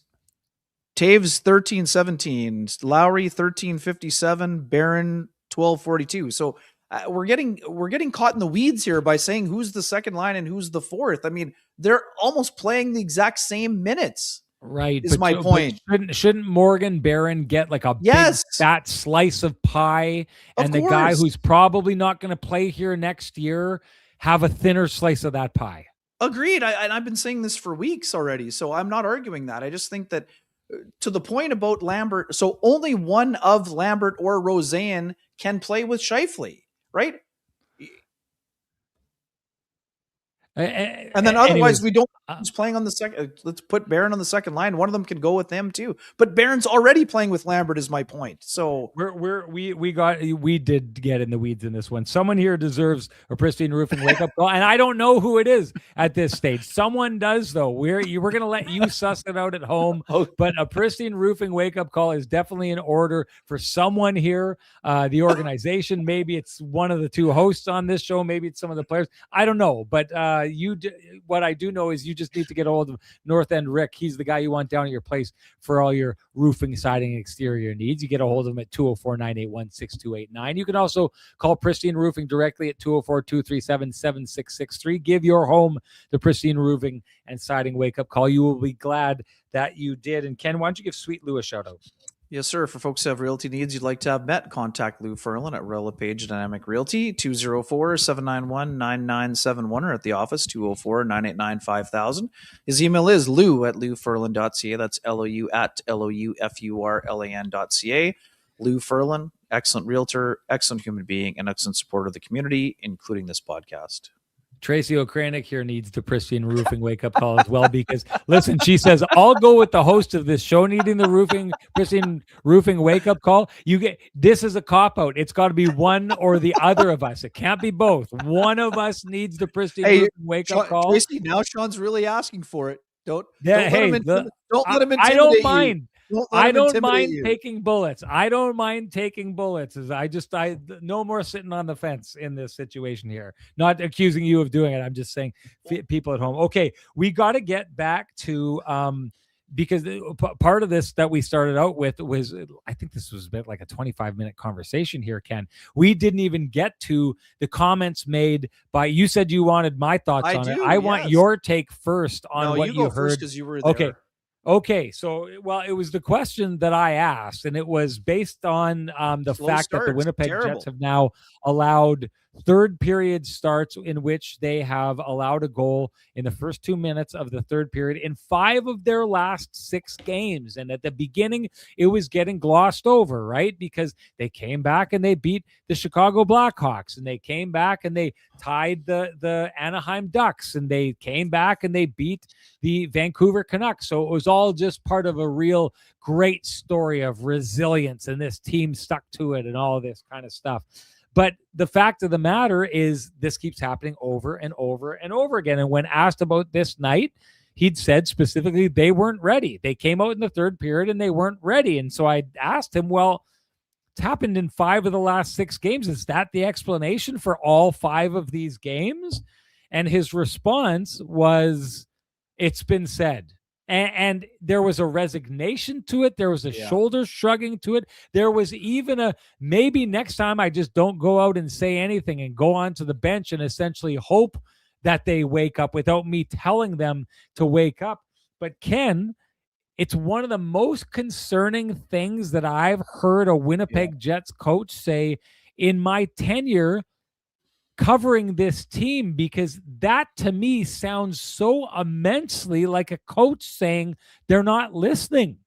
13-17, Lowry 13-57, Barron 12-42. So we're getting caught in the weeds here by saying who's the second line and who's the fourth. I mean, they're almost playing the exact same minutes. Right. Is my point. Shouldn't Morgan Barron get like a big fat slice of pie, and the guy who's probably not going to play here next year have a thinner slice of that pie? Agreed. I've been saying this for weeks already, so I'm not arguing that. I just think that to the point about Lambert, so only one of Lambert or Roseanne can play with Scheifele, right? And then otherwise, we don't. Who's playing on the second? Let's put Barron on the second line. One of them can go with them too. But Barron's already playing with Lambert, is my point. So we did get in the weeds in this one. Someone here deserves a pristine roofing wake up call, and I don't know who it is at this stage. Someone does though. We're going to let you suss it out at home. But a pristine roofing wake up call is definitely in order for someone here. The organization, maybe it's one of the two hosts on this show, maybe it's some of the players. I don't know, but what I do know is you just need to get a hold of North End Rick. He's the guy you want down at your place for all your roofing, siding, and exterior needs. You get a hold of him at 204-981-6289. You can also call Pristine Roofing directly at 204-237-7663. Give your home the Pristine Roofing and Siding wake-up call. You will be glad that you did. And Ken, why don't you give Sweet Lou a shout-out? Yes, sir. For folks who have realty needs you'd like to have met, contact Lou Ferlin at RelaPage Dynamic Realty, 204-791-9971, or at the office, 204-989-5000. His email is lou@louferlin.ca. That's LOU at LOUFURLAN.ca. Lou Ferlin, excellent realtor, excellent human being, and excellent supporter of the community, including this podcast. Tracy Okranik here needs the pristine roofing wake-up call as well, because listen, she says, I'll go with the host of this show needing the pristine roofing wake-up call. This is a cop-out. It's got to be one or the other of us. It can't be both. One of us needs the pristine roofing wake-up call. Tracy, now Sean's really asking for it. Don't let him intimidate I don't mind. I don't mind taking bullets. I don't mind taking bullets. I no more sitting on the fence in this situation here. Not accusing you of doing it. I'm just saying people at home. Okay, we got to get back to because part of this that we started out with was, I think this was a bit like a 25-minute conversation here, Ken. We didn't even get to the comments made by, you said you wanted my thoughts on it. I want your take first on what you heard. Because you were there. Okay. So, well, it was the question that I asked, and it was based on the fact that the Winnipeg Jets have now allowed third period starts in which they have allowed a goal in the first 2 minutes of the third period in 5 of their last 6 games. And at the beginning, it was getting glossed over, right? Because they came back and they beat the Chicago Blackhawks, and they came back and they tied the Anaheim Ducks, and they came back and they beat the Vancouver Canucks. So it was all just part of a real great story of resilience, and this team stuck to it and all of this kind of stuff. But the fact of the matter is this keeps happening over and over and over again. And when asked about this night, he'd said specifically they weren't ready. They came out in the third period and they weren't ready. And so I asked him, well, it's happened in 5 of the last 6 games. Is that the explanation for all 5 of these games? And his response was, it's been said. And there was a resignation to it. There was a shoulder shrugging to it. There was even a, maybe next time I just don't go out and say anything and go onto the bench and essentially hope that they wake up without me telling them to wake up. But Ken, it's one of the most concerning things that I've heard a Winnipeg Jets coach say in my tenure covering this team, because that to me sounds so immensely like a coach saying they're not listening.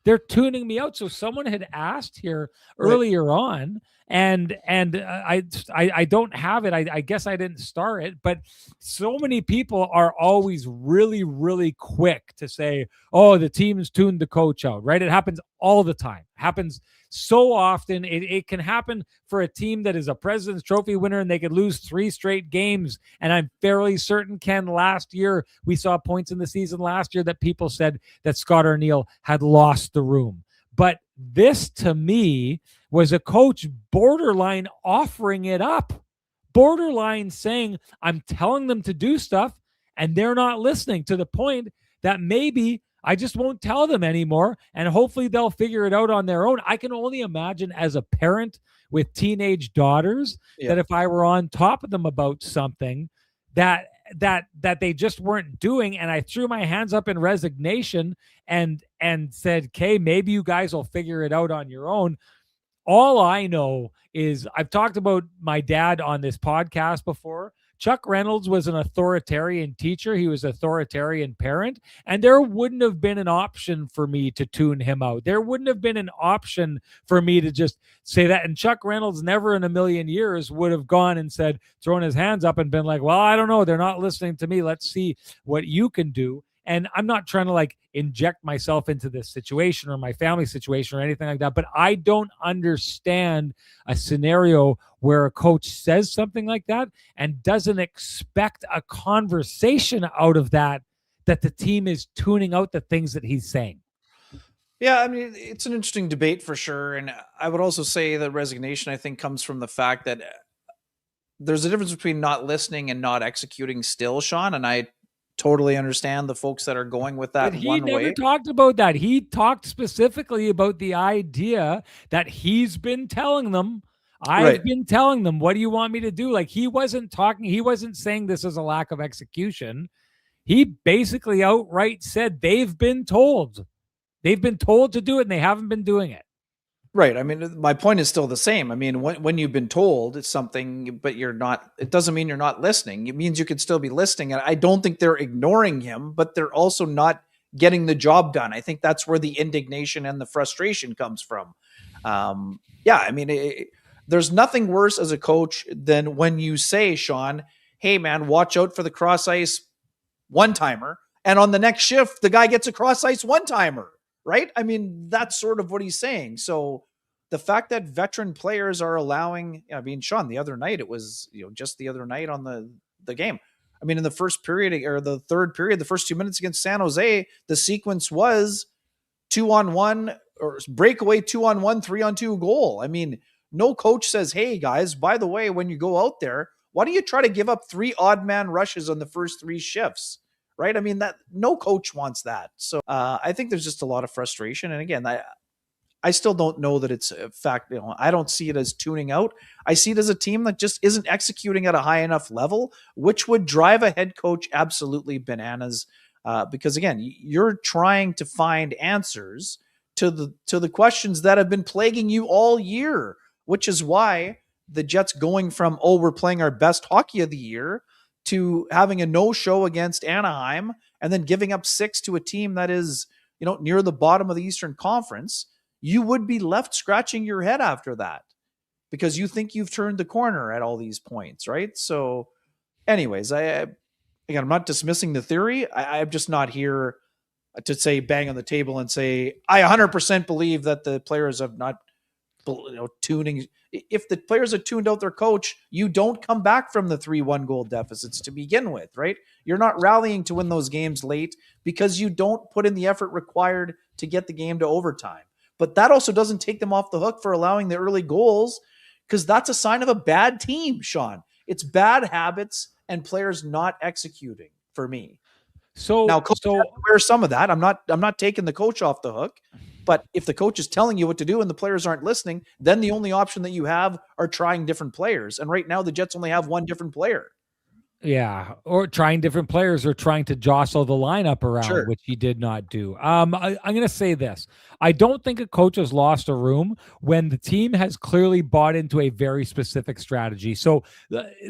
they're tuning me out. So someone had asked here earlier on, and I don't have it. I guess I didn't start it, but so many people are always really, really quick to say, oh, the team's tuned the coach out, right? It happens all the time. Happens so often. It can happen for a team that is a President's Trophy winner and they could lose 3 straight games. And I'm fairly certain, Ken, last year, we saw points in the season last year that people said that Scott Arniel had lost the room. But this, to me, was a coach borderline offering it up, borderline saying, I'm telling them to do stuff and they're not listening, to the point that maybe I just won't tell them anymore, and hopefully they'll figure it out on their own. I can only imagine, as a parent with teenage daughters, that if I were on top of them about something that they just weren't doing, and I threw my hands up in resignation and said, okay, maybe you guys will figure it out on your own. All I know is, I've talked about my dad on this podcast before. Chuck Reynolds was an authoritarian teacher. He was an authoritarian parent, and there wouldn't have been an option for me to tune him out. There wouldn't have been an option for me to just say that. And Chuck Reynolds never in a million years would have gone and said, thrown his hands up and been like, well, I don't know, they're not listening to me. Let's see what you can do. And I'm not trying to like inject myself into this situation or my family situation or anything like that, but I don't understand a scenario where a coach says something like that and doesn't expect a conversation out of that the team is tuning out the things that he's saying. Yeah, I mean, it's an interesting debate for sure. And I would also say that resignation, I think, comes from the fact that there's a difference between not listening and not executing still, Sean. And I totally understand the folks that are going with that. But he never talked about that. He talked specifically about the idea that he's been telling them, I've been telling them, what do you want me to do? Like, he wasn't saying this is a lack of execution. He basically outright said they've been told to do it and they haven't been doing it. Right. I mean, my point is still the same. I mean, when you've been told it's something, but you're not, it doesn't mean you're not listening. It means you could still be listening. And I don't think they're ignoring him, but they're also not getting the job done. I think that's where the indignation and the frustration comes from. Yeah. I mean, there's nothing worse as a coach than when you say, Sean, hey man, watch out for the cross ice one-timer. And on the next shift, the guy gets a cross ice one-timer. Right? I mean, that's sort of what he's saying. So the fact that veteran players are allowing, I mean, Sean, the other night, it was, just the other night on the game. I mean, in the first period or the third period, the first 2 minutes against San Jose, the sequence was 2-on-1 or breakaway 2-on-1, 3-on-2 goal. I mean, no coach says, hey guys, by the way, when you go out there, why don't you try to give up 3 odd man rushes on the first 3 shifts? Right? I mean, that no coach wants that. So I think there's just a lot of frustration. And again, I still don't know that it's a fact. I don't see it as tuning out. I see it as a team that just isn't executing at a high enough level, which would drive a head coach absolutely bananas. Because again, you're trying to find answers to the questions that have been plaguing you all year, which is why the Jets going from, we're playing our best hockey of the year, to having a no-show against Anaheim and then giving up 6 to a team that is, near the bottom of the Eastern Conference, you would be left scratching your head after that because you think you've turned the corner at all these points, right? So anyways, I'm not dismissing the theory. I'm just not here to say bang on the table and say, I 100% believe that the players have not tuning. If the players have tuned out their coach, you don't come back from the 3-1 goal deficits to begin with, right? You're not rallying to win those games late because you don't put in the effort required to get the game to overtime. But that also doesn't take them off the hook for allowing the early goals, because that's a sign of a bad team, Sean. It's bad habits and players not executing for me. So now, coach has to wear some of that. I'm not taking the coach off the hook. But if the coach is telling you what to do and the players aren't listening, then the only option that you have are trying different players. And right now the Jets only have one different player. Yeah, or trying different players or trying to jostle the lineup around, Sure. which he did not do. I'm going to say this. I don't think a coach has lost a room when the team has clearly bought into a very specific strategy. So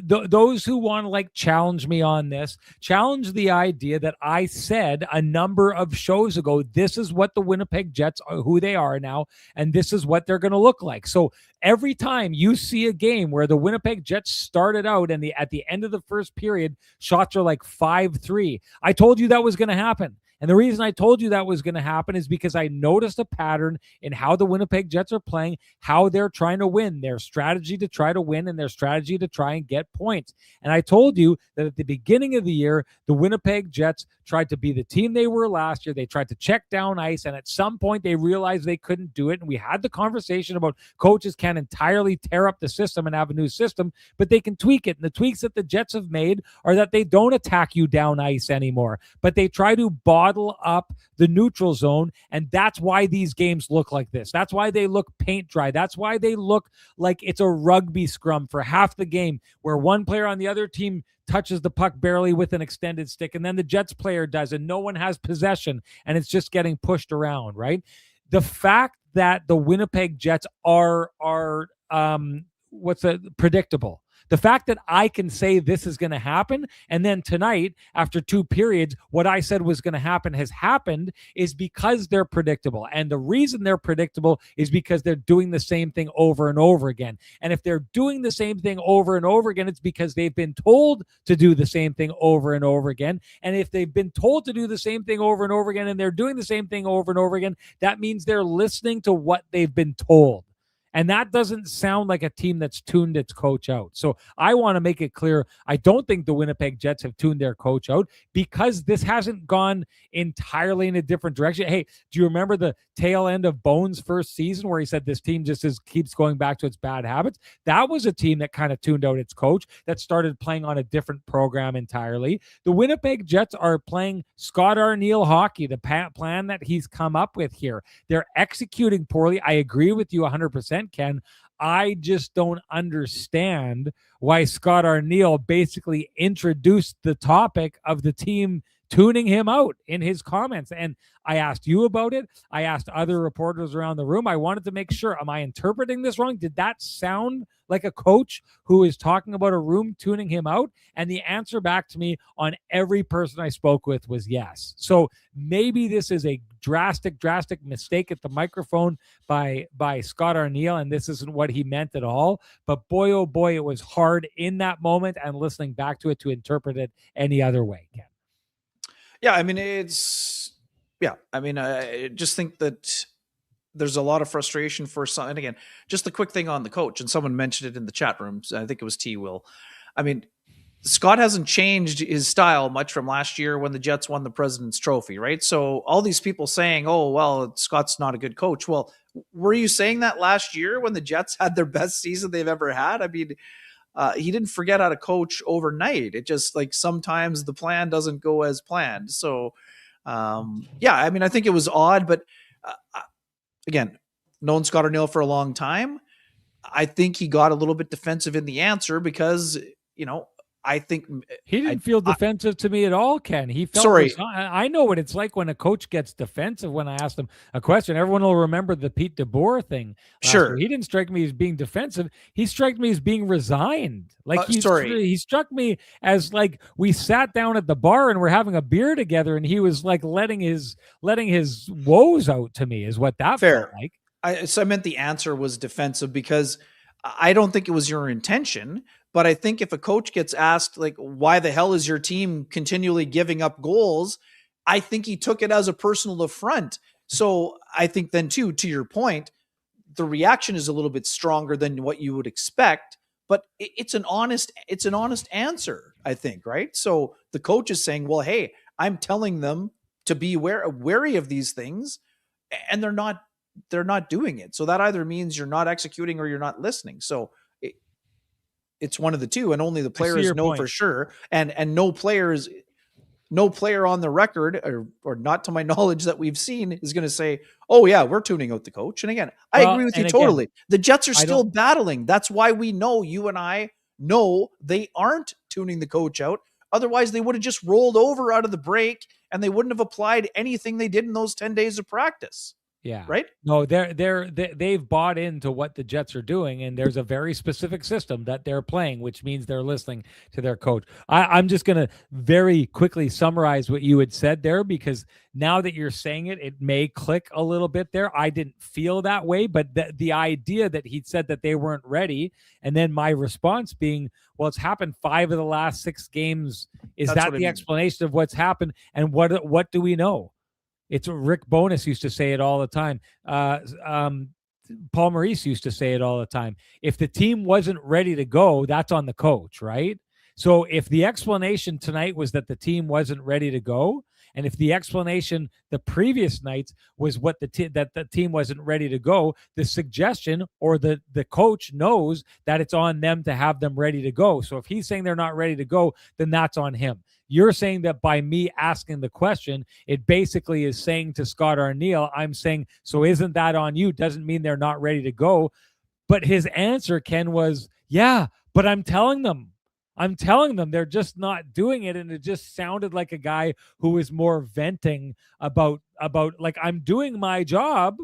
those who want to like challenge me on this, challenge the idea that I said a number of shows ago, this is what the Winnipeg Jets are, who they are now, and this is what they're going to look like. So every time you see a game where the Winnipeg Jets started out and at the end of the first period, shots are like 5-3, I told you that was going to happen. And the reason I told you that was going to happen is because I noticed a pattern in how the Winnipeg Jets are playing, how they're trying to win, their strategy to try to win, and their strategy to try and get points. And I told you that at the beginning of the year, the Winnipeg Jets tried to be the team they were last year. They tried to check down ice, and at some point they realized they couldn't do it. And we had the conversation about coaches can't entirely tear up the system and have a new system, but they can tweak it. And the tweaks that the Jets have made are that they don't attack you down ice anymore, but they try to bottle up the neutral zone. And that's why these games look like this. That's why they look paint dry. That's why they look like it's a rugby scrum for half the game where one player on the other team touches the puck barely with an extended stick, and then the Jets player does, and no one has possession, and it's just getting pushed around, right? The fact that the Winnipeg Jets are predictable. The fact that I can say this is going to happen, and then tonight, after 2 periods, what I said was going to happen has happened is because they're predictable. And the reason they're predictable is because they're doing the same thing over and over again. And if they're doing the same thing over and over again, it's because they've been told to do the same thing over and over again. And if they've been told to do the same thing over and over again, and they're doing the same thing over and over again, that means they're listening to what they've been told. And that doesn't sound like a team that's tuned its coach out. So I want to make it clear, I don't think the Winnipeg Jets have tuned their coach out because this hasn't gone entirely in a different direction. Hey, do you remember the tail end of Bones' first season where he said this team just keeps going back to its bad habits? That was a team that kind of tuned out its coach, that started playing on a different program entirely. The Winnipeg Jets are playing Scott Arniel hockey, the plan that he's come up with here. They're executing poorly. I agree with you 100%. Ken, I just don't understand why Scott Arniel basically introduced the topic of the team tuning him out in his comments. And I asked you about it. I asked other reporters around the room. I wanted to make sure, am I interpreting this wrong? Did that sound like a coach who is talking about a room tuning him out? And the answer back to me on every person I spoke with was yes. So maybe this is a drastic mistake at the microphone by Scott Arniel, and this isn't what he meant at all. But boy, oh boy, it was hard in that moment and listening back to it to interpret it any other way, Ken. Yeah, I mean, I just think that there's a lot of frustration for some. And again, just a quick thing on the coach, and someone mentioned it in the chat rooms. I think it was T. Will. I mean, Scott hasn't changed his style much from last year when the Jets won the President's Trophy, right? So all these people saying, oh, well, Scott's not a good coach. Well, were you saying that last year when the Jets had their best season they've ever had? I mean, he didn't forget how to coach overnight. It just like sometimes the plan doesn't go as planned. So, I mean, I think it was odd, but again, known Scott Arniel for a long time. I think he got a little bit defensive in the answer because, I think he didn't feel defensive to me at all, Ken. He felt I know what it's like when a coach gets defensive. When I asked him a question, everyone will remember the Pete DeBoer thing. Sure, he didn't strike me as being defensive. He struck me as being resigned. Like he struck me as like we sat down at the bar and we're having a beer together, and he was like letting his woes out to me. Is what that felt like. I meant the answer was defensive because I don't think it was your intention. But I think if a coach gets asked, like, why the hell is your team continually giving up goals? I think he took it as a personal affront. So I think then, too, to your point, the reaction is a little bit stronger than what you would expect. But it's an honest answer, I think, right? So the coach is saying, well, hey, I'm telling them to be wary of these things, and they're not doing it. So that either means you're not executing or you're not listening. So it's one of the two, and only the players know for sure. And no player on the record, or not to my knowledge that we've seen, is going to say, oh yeah, we're tuning out the coach. And again, I agree with you totally. The Jets are still battling. That's why we know, you and I know, they aren't tuning the coach out. Otherwise, they would have just rolled over out of the break and they wouldn't have applied anything they did in those 10 days of practice. Yeah. Right? No, they've bought into what the Jets are doing, and there's a very specific system that they're playing, which means they're listening to their coach. I'm just going to very quickly summarize what you had said there, because now that you're saying it, it may click a little bit there. I didn't feel that way, but the idea that he said that they weren't ready, and then my response being, well, it's happened 5 of the last 6 games. Is That's that the explanation of what's happened? And what do we know? It's Rick Bowness used to say it all the time. Paul Maurice used to say it all the time. If the team wasn't ready to go, that's on the coach, right? So if the explanation tonight was that the team wasn't ready to go, and if the explanation the previous nights was that the team wasn't ready to go, the suggestion or the coach knows that it's on them to have them ready to go. So if he's saying they're not ready to go, then that's on him. You're saying that by me asking the question, it basically is saying to Scott Arniel, I'm saying, so isn't that on you? Doesn't mean they're not ready to go. But his answer, Ken, was, yeah, but I'm telling them they're just not doing it. And it just sounded like a guy who was more venting about like, I'm doing my job.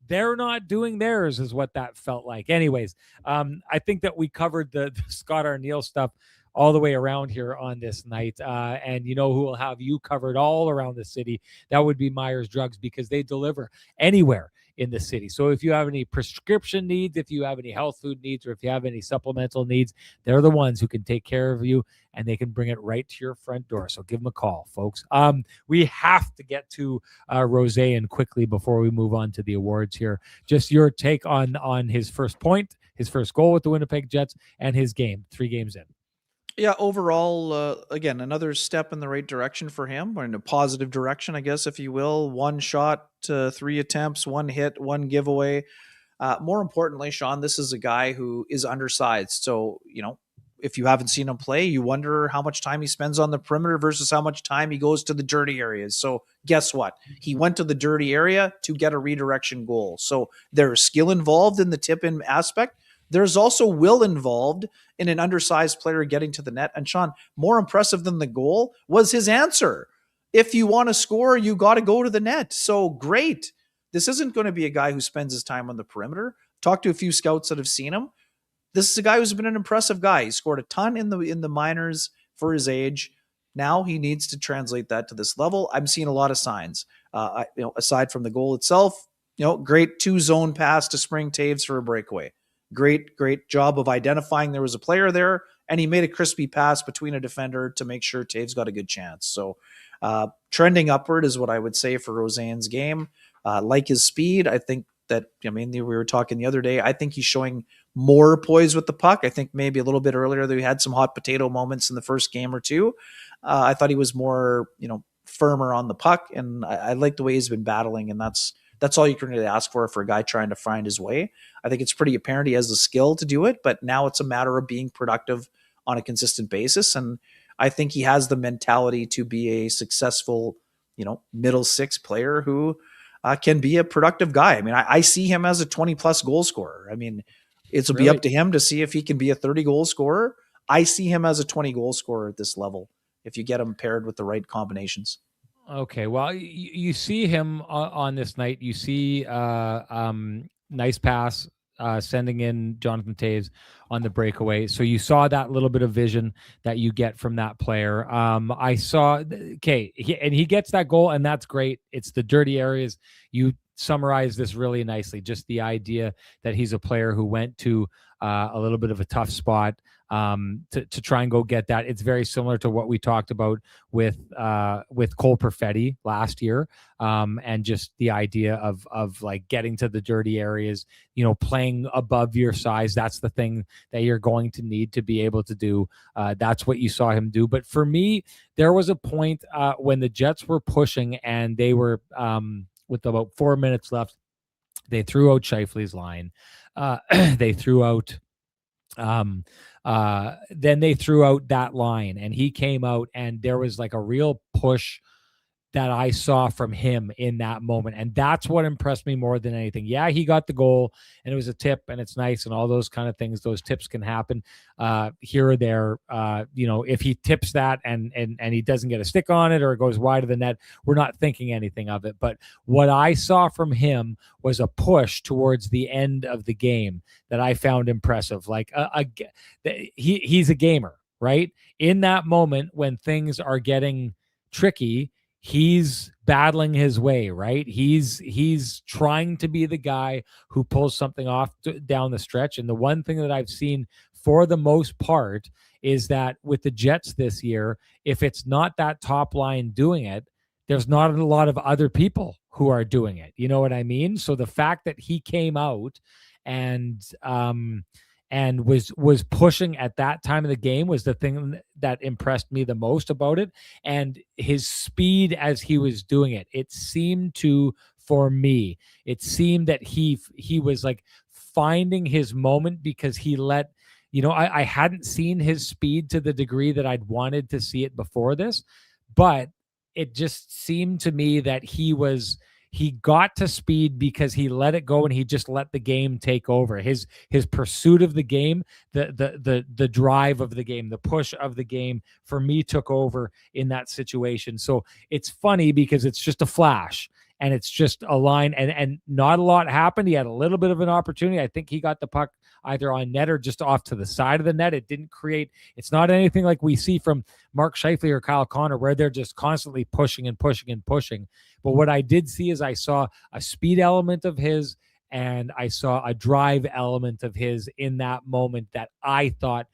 They're not doing theirs, is what that felt like. Anyways, I think that we covered the Scott Arniel stuff all the way around here on this night. And you know who will have you covered all around the city? That would be Myers Drugs, because they deliver anywhere in the city. So if you have any prescription needs, if you have any health food needs, or if you have any supplemental needs, they're the ones who can take care of you, and they can bring it right to your front door. So give them a call, folks. We have to get to Roseanne quickly before we move on to the awards here. Just your take on his first point, his first goal with the Winnipeg Jets, and his game, 3 games in. Yeah, overall, again, another step in the right direction for him, or in a positive direction, I guess, if you will. 1 shot, 3 attempts, 1 hit, 1 giveaway. More importantly, Sean, this is a guy who is undersized. So, if you haven't seen him play, you wonder how much time he spends on the perimeter versus how much time he goes to the dirty areas. So guess what? He went to the dirty area to get a redirection goal. So there's skill involved in the tip-in aspect. There's also will involved in an undersized player getting to the net. And Sean, more impressive than the goal was his answer. If you want to score, you got to go to the net. So great. This isn't going to be a guy who spends his time on the perimeter. Talked to a few scouts that have seen him. This is a guy who's been an impressive guy. He scored a ton in the minors for his age. Now he needs to translate that to this level. I'm seeing a lot of signs. Aside from the goal itself, great 2-zone pass to Spring Taves for a breakaway. Great job of identifying there was a player there, and he made a crispy pass between a defender to make sure Taves got a good chance. So trending upward is what I would say for Roseanne's game. Like his speed, I think that, we were talking the other day, I think he's showing more poise with the puck. I think maybe a little bit earlier that we had some hot potato moments in the first game or two. I thought he was more, firmer on the puck, and I like the way he's been battling, and that's all you can really ask for a guy trying to find his way. I think it's pretty apparent he has the skill to do it, but now it's a matter of being productive on a consistent basis. And I think he has the mentality to be a successful, middle 6 player who can be a productive guy. I see him as a 20-plus goal scorer. It'll be up to him to see if he can be a 30-goal scorer. I see him as a 20-goal scorer at this level if you get him paired with the right combinations. Okay, well, you see him on this night. You see nice pass sending in Jonathan Taves on the breakaway. So you saw that little bit of vision that you get from that player. I saw, he gets that goal, and that's great. It's the dirty areas. You summarize this really nicely. Just the idea that he's a player who went to a little bit of a tough spot to try and go get that. It's very similar to what we talked about with Cole Perfetti last year, and just the idea of like getting to the dirty areas, playing above your size. That's the thing that you're going to need to be able to do. That's what you saw him do. But for me, there was a point when the Jets were pushing and they were with about 4 minutes left. They threw out Scheifele's line. They threw out then they threw out that line, and he came out, and there was like a real push that I saw from him in that moment. And that's what impressed me more than anything. Yeah, he got the goal and it was a tip and it's nice and all those kind of things. Those tips can happen here or there. If he tips that and he doesn't get a stick on it or it goes wide of the net, we're not thinking anything of it. But what I saw from him was a push towards the end of the game that I found impressive. Like he's a gamer, right? In that moment when things are getting tricky, he's battling his way, right? He's trying to be the guy who pulls something off down the stretch. And the one thing that I've seen for the most part is that with the Jets this year, if it's not that top line doing it, there's not a lot of other people who are doing it. You know what I mean? So the fact that he came out and was pushing at that time of the game was the thing that impressed me the most about it. And his speed as he was doing it, it seemed that he was like finding his moment because he let, I hadn't seen his speed to the degree that I'd wanted to see it before this, but it just seemed to me that he got to speed because he let it go and he just let the game take over. His pursuit of the game, the drive of the game, the push of the game for me took over in that situation. So it's funny because it's just a flash and it's just a line and not a lot happened. He had a little bit of an opportunity. I think he got the puck either on net or just off to the side of the net. It's not anything like we see from Mark Scheifele or Kyle Connor where they're just constantly pushing and pushing and pushing. But what I did see is I saw a speed element of his and I saw a drive element of his in that moment that I thought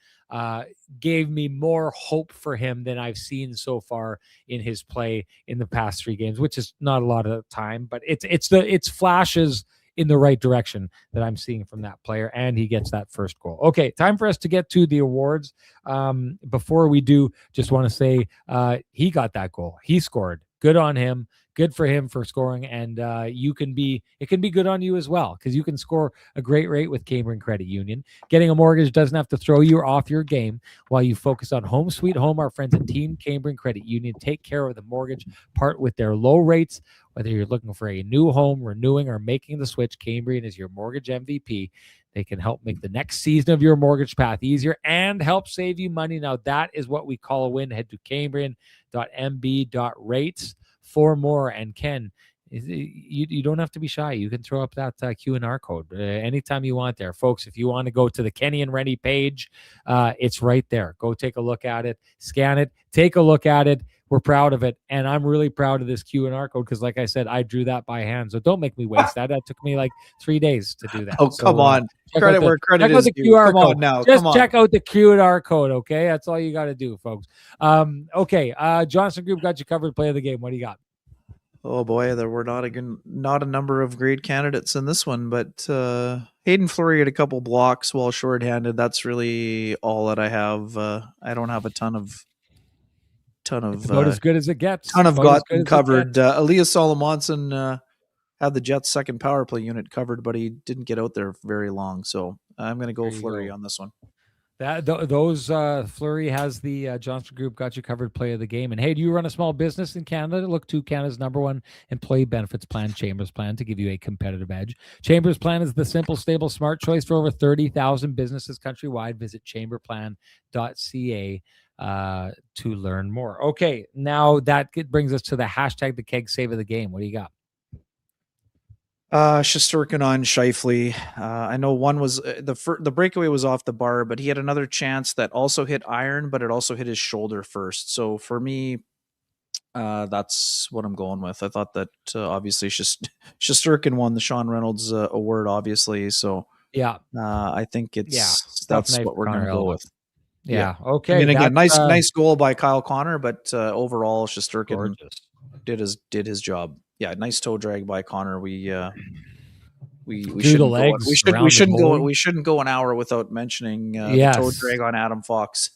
gave me more hope for him than I've seen so far in his play in the past 3 games, which is not a lot of time, but it's flashes in the right direction that I'm seeing from that player, and he gets that first goal. Okay, time for us to get to the awards. Before we do, just want to say he got that goal. He scored. Good on him. Good for him for scoring, and it can be good on you as well because you can score a great rate with Cambrian Credit Union. Getting a mortgage doesn't have to throw you off your game while you focus on home sweet home. Our friends at Team Cambrian Credit Union take care of the mortgage part with their low rates. Whether you're looking for a new home, renewing, or making the switch, Cambrian is your mortgage MVP. They can help make the next season of your mortgage path easier and help save you money. Now, that is what we call a win. Head to cambrian.mb.rates for more. And Ken, you don't have to be shy. You can throw up that Q&R code anytime you want there. Folks, if you want to go to the Kenny and Renny page, it's right there. Go take a look at it, scan it, take a look at it. We're proud of it, and I'm really proud of this Q&R code because, like I said, I drew that by hand. So don't make me waste that. That took me like 3 days to do that. Oh, so, come on. Credit where credit is due. Just check out the QR code, okay? That's all you got to do, folks. Okay, Johnson Group got you covered. Play of the game. What do you got? Oh boy, there were not a number of great candidates in this one, but Hayden Fleury had a couple blocks while shorthanded. That's really all that I have. I don't have a ton of about as good as it gets. Gotten covered. Elias Solomonson had the Jets' second power play unit covered, but he didn't get out there very long. So I'm going to go Fleury on this one. Fleury has the Johnson Group got you covered play of the game. And hey, do you run a small business in Canada? Look to Canada's #1 employee benefits plan, Chambers Plan, to give you a competitive edge. Chambers Plan is the simple, stable, smart choice for over 30,000 businesses countrywide. Visit chamberplan.ca to learn more. Okay, now that brings us to the hashtag the keg save of the game. What do you got? Shesterkin on Scheifele. I know one was the breakaway was off the bar, but he had another chance that also hit iron, but it also hit his shoulder first. So for me, that's what I'm going with. I thought that obviously Shesterkin won the Sean Reynolds award, obviously. So yeah, I think that's what we're going to go with. Yeah. Okay. I mean, again, nice goal by Kyle Connor, but overall, Shesterkin did his job. Yeah, nice toe drag by Connor. We shouldn't go an hour without mentioning the toe drag on Adam Fox.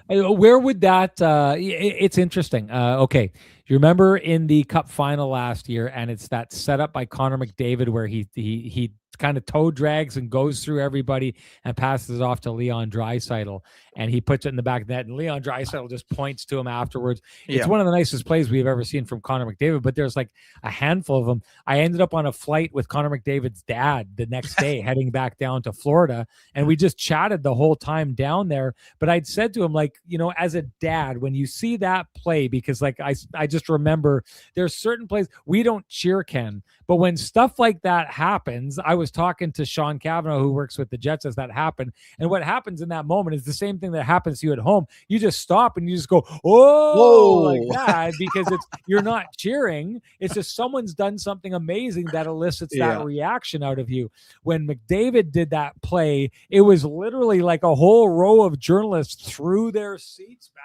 Where would that? It's interesting. Okay, you remember in the Cup final last year, and it's that setup by Connor McDavid where he kind of toe drags and goes through everybody and passes it off to Leon Draisaitl, and he puts it in the back of the net, and Leon Draisaitl just points to him afterwards. It's one of the nicest plays we've ever seen from Connor McDavid, but there's like a handful of them. I ended up on a flight with Connor McDavid's dad the next day heading back down to Florida, and we just chatted the whole time down there. But I'd said to him, like, you know, as a dad, when you see that play, because like I just remember there's certain plays we don't cheer, Ken, but when stuff like that happens, I was talking to Sean Cavanaugh, who works with the Jets as that happened, and what happens in that moment is the same thing that happens to you at home. You just stop and you just go, oh, whoa, like that, because you're not cheering. It's just someone's done something amazing that elicits that reaction out of you. When McDavid did that play, it was literally like a whole row of journalists threw their seats back.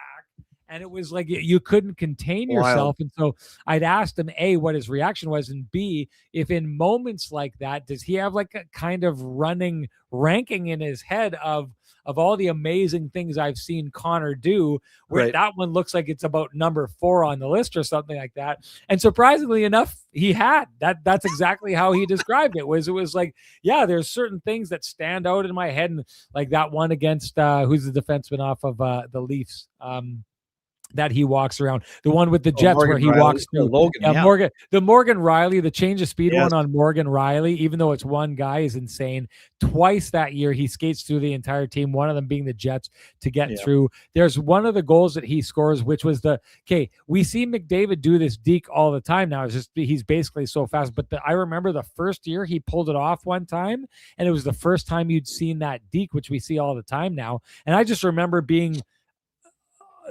And it was like you couldn't contain yourself. And so I'd asked him, A, what his reaction was, and B, if in moments like that, does he have like a kind of running ranking in his head of all the amazing things I've seen Connor do, where that one looks like it's about number 4 on the list or something like that. And surprisingly enough, he had that's exactly how he described it. It was like, yeah, there's certain things that stand out in my head. And like that one against who's the defenseman off of the Leafs, that he walks around, the one with the Jets Morgan where he Riley, walks through Logan, Morgan Riley, the change of speed one on Morgan Riley, even though it's one guy, is insane. Twice that year he skates through the entire team, one of them being the Jets, to get through. There's one of the goals that he scores, which was we see McDavid do this deke all the time now. It's just he's basically so fast. But I remember the first year he pulled it off one time, and it was the first time you'd seen that deke, which we see all the time now. And I just remember being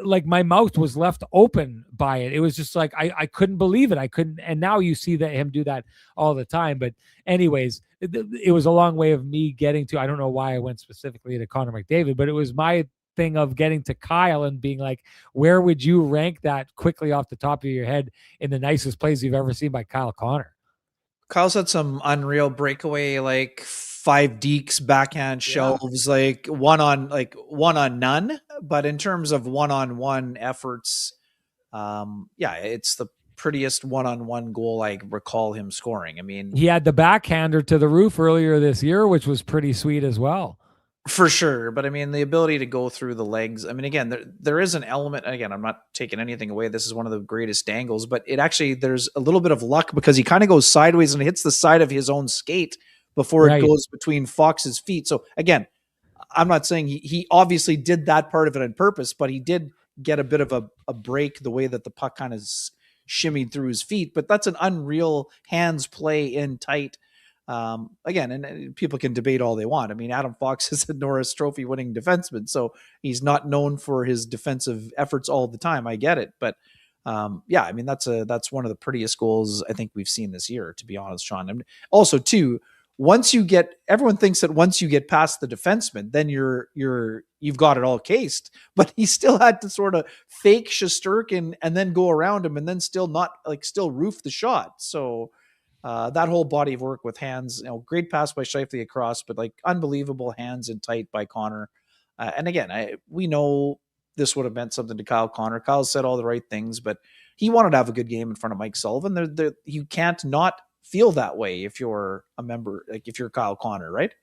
like, my mouth was left open by it. It was just like I couldn't believe it. I couldn't. And now you see that him do that all the time. But anyways, it was a long way of me getting to, I don't know why I went specifically to Connor McDavid, but it was my thing of getting to Kyle and being like, where would you rank that quickly off the top of your head in the nicest plays you've ever seen by Kyle Connor? Kyle's had some unreal breakaway, like 5 dekes, backhand shelves, like one on none. But in terms of one-on-one efforts, it's the prettiest one-on-one goal I recall him scoring. I mean, he had the backhander to the roof earlier this year, which was pretty sweet as well. For sure. But I mean, the ability to go through the legs. I mean, again, there is an element, again, I'm not taking anything away. This is one of the greatest angles, but there's a little bit of luck because he kind of goes sideways and hits the side of his own skate before it goes between Fox's feet. So again, I'm not saying he obviously did that part of it on purpose, but he did get a bit of a break the way that the puck kind of shimmied through his feet. But that's an unreal hands play in tight. Again, and people can debate all they want. I mean, Adam Fox is a Norris Trophy winning defenseman, so he's not known for his defensive efforts all the time. I get it. But I mean, that's one of the prettiest goals I think we've seen this year, to be honest, Sean. And also too, everyone thinks that once you get past the defenseman, then you've got it all cased, but he still had to sort of fake Shesterkin and then go around him and then still roof the shot. So that whole body of work with hands, great pass by Scheifele across, but like unbelievable hands in tight by Connor. And again, we know this would have meant something to Kyle Connor. Kyle said all the right things, but he wanted to have a good game in front of Mike Sullivan. You can't not feel that way if you're a member, like if you're Kyle Connor, right?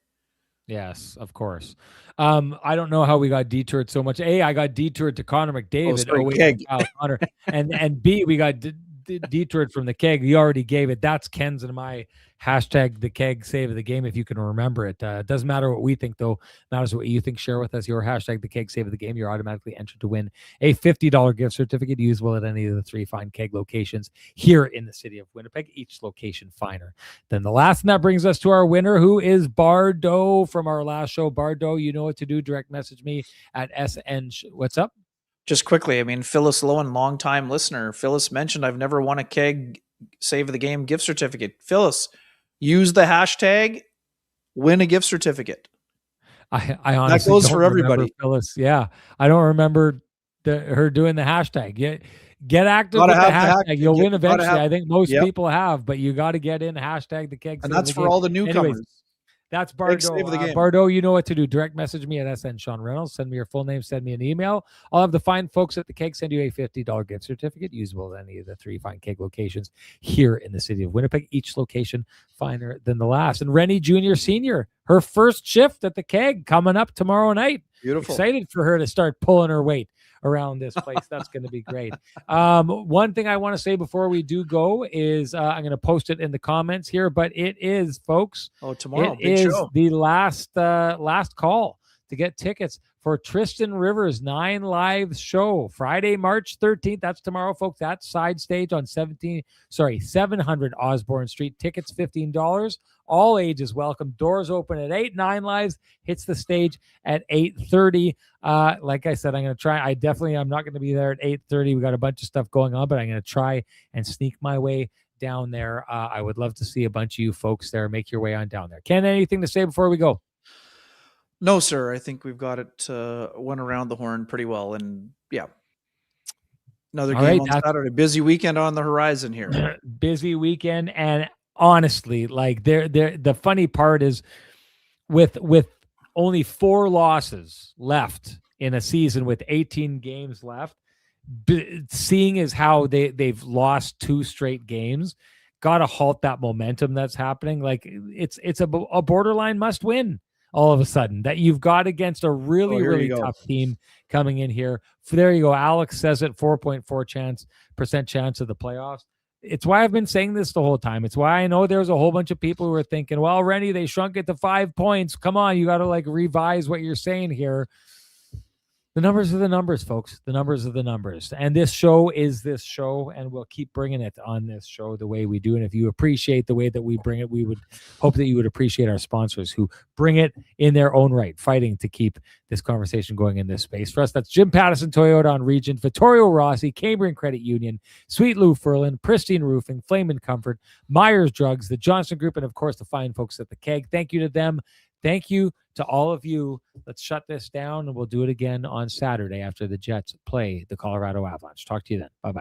Yes, of course. I don't know how we got detoured so much. A, I got detoured to Connor McDavid, Kyle Connor, and B, we got detoured from the keg. You already gave it. That's Ken's and my hashtag the keg save of the game, if you can remember it. It doesn't matter what we think, though. It matters what you think. Share with us your hashtag the keg save of the game. You're automatically entered to win a $50 gift certificate usable at any of the 3 fine keg locations here in the city of Winnipeg, each location finer than the last. And that brings us to our winner, who is Bardo from our last show. Bardo, you know what to do. Direct message me at SN. What's up? Just quickly, I mean, Phyllis Lowen, longtime listener. Phyllis mentioned, I've never won a keg save of the game gift certificate. Phyllis, use the hashtag, win a gift certificate. I honestly that goes for everybody. Phyllis, yeah, I don't remember her doing the hashtag. Get active with the hashtag. You'll win eventually. I think most people have, but you got to get in hashtag the keg. And that's for all the newcomers. Anyways, That's Thanks, Bardo. save of the game. Bardo, you know what to do. Direct message me at SN Sean Reynolds. Send me your full name. Send me an email. I'll have the fine folks at the Keg send you a $50 gift certificate usable at any of the 3 Fine Keg locations here in the city of Winnipeg. Each location finer than the last. And Renny Jr. Sr., her first shift at the Keg coming up tomorrow night. Beautiful. Excited for her to start pulling her weight around this place. That's going to be great. One thing I want to say before we do go is I'm going to post it in the comments here, but it is, folks. Tomorrow, It big is show. the last call to get tickets for Tristan Rivers' 9 Live show, Friday, March 13th. That's tomorrow, folks. That's side stage on 700 Osborne Street. Tickets $15. All ages welcome. Doors open at 8. 9 Lives hits the stage at 8:30. Like I said, I'm going to try. I'm not going to be there at 8:30. We got a bunch of stuff going on, but I'm going to try and sneak my way down there. I would love to see a bunch of you folks there. Make your way on down there. Ken, anything to say before we go? No, sir. I think we've got it went around the horn pretty well. And yeah, another game on Saturday. Busy weekend on the horizon here. Busy weekend. And honestly, like the funny part is with only 4 losses left in a season with 18 games left, seeing as how they've lost 2 straight games, got to halt that momentum that's happening. Like it's a borderline must win all of a sudden that you've got against a really tough team coming in here. There you go. Alex says it, 4.4% chance of the playoffs. It's why I've been saying this the whole time. It's why I know there's a whole bunch of people who are thinking, well, Renny, they shrunk it to 5 points. Come on, you got to like revise what you're saying here. The numbers are the numbers, folks. The numbers are the numbers. And this show is this show, and we'll keep bringing it on this show the way we do. And if you appreciate the way that we bring it, we would hope that you would appreciate our sponsors who bring it in their own right, fighting to keep this conversation going in this space. For us, that's Jim Pattison Toyota on Regent, Vittorio Rossi, Cambrian Credit Union, Sweet Lou Ferlin, Pristine Roofing, Flame and Comfort, Myers Drugs, the Johnson Group, and of course, the fine folks at the Keg. Thank you to them. Thank you to all of you. Let's shut this down, and we'll do it again on Saturday after the Jets play the Colorado Avalanche. Talk to you then. Bye-bye.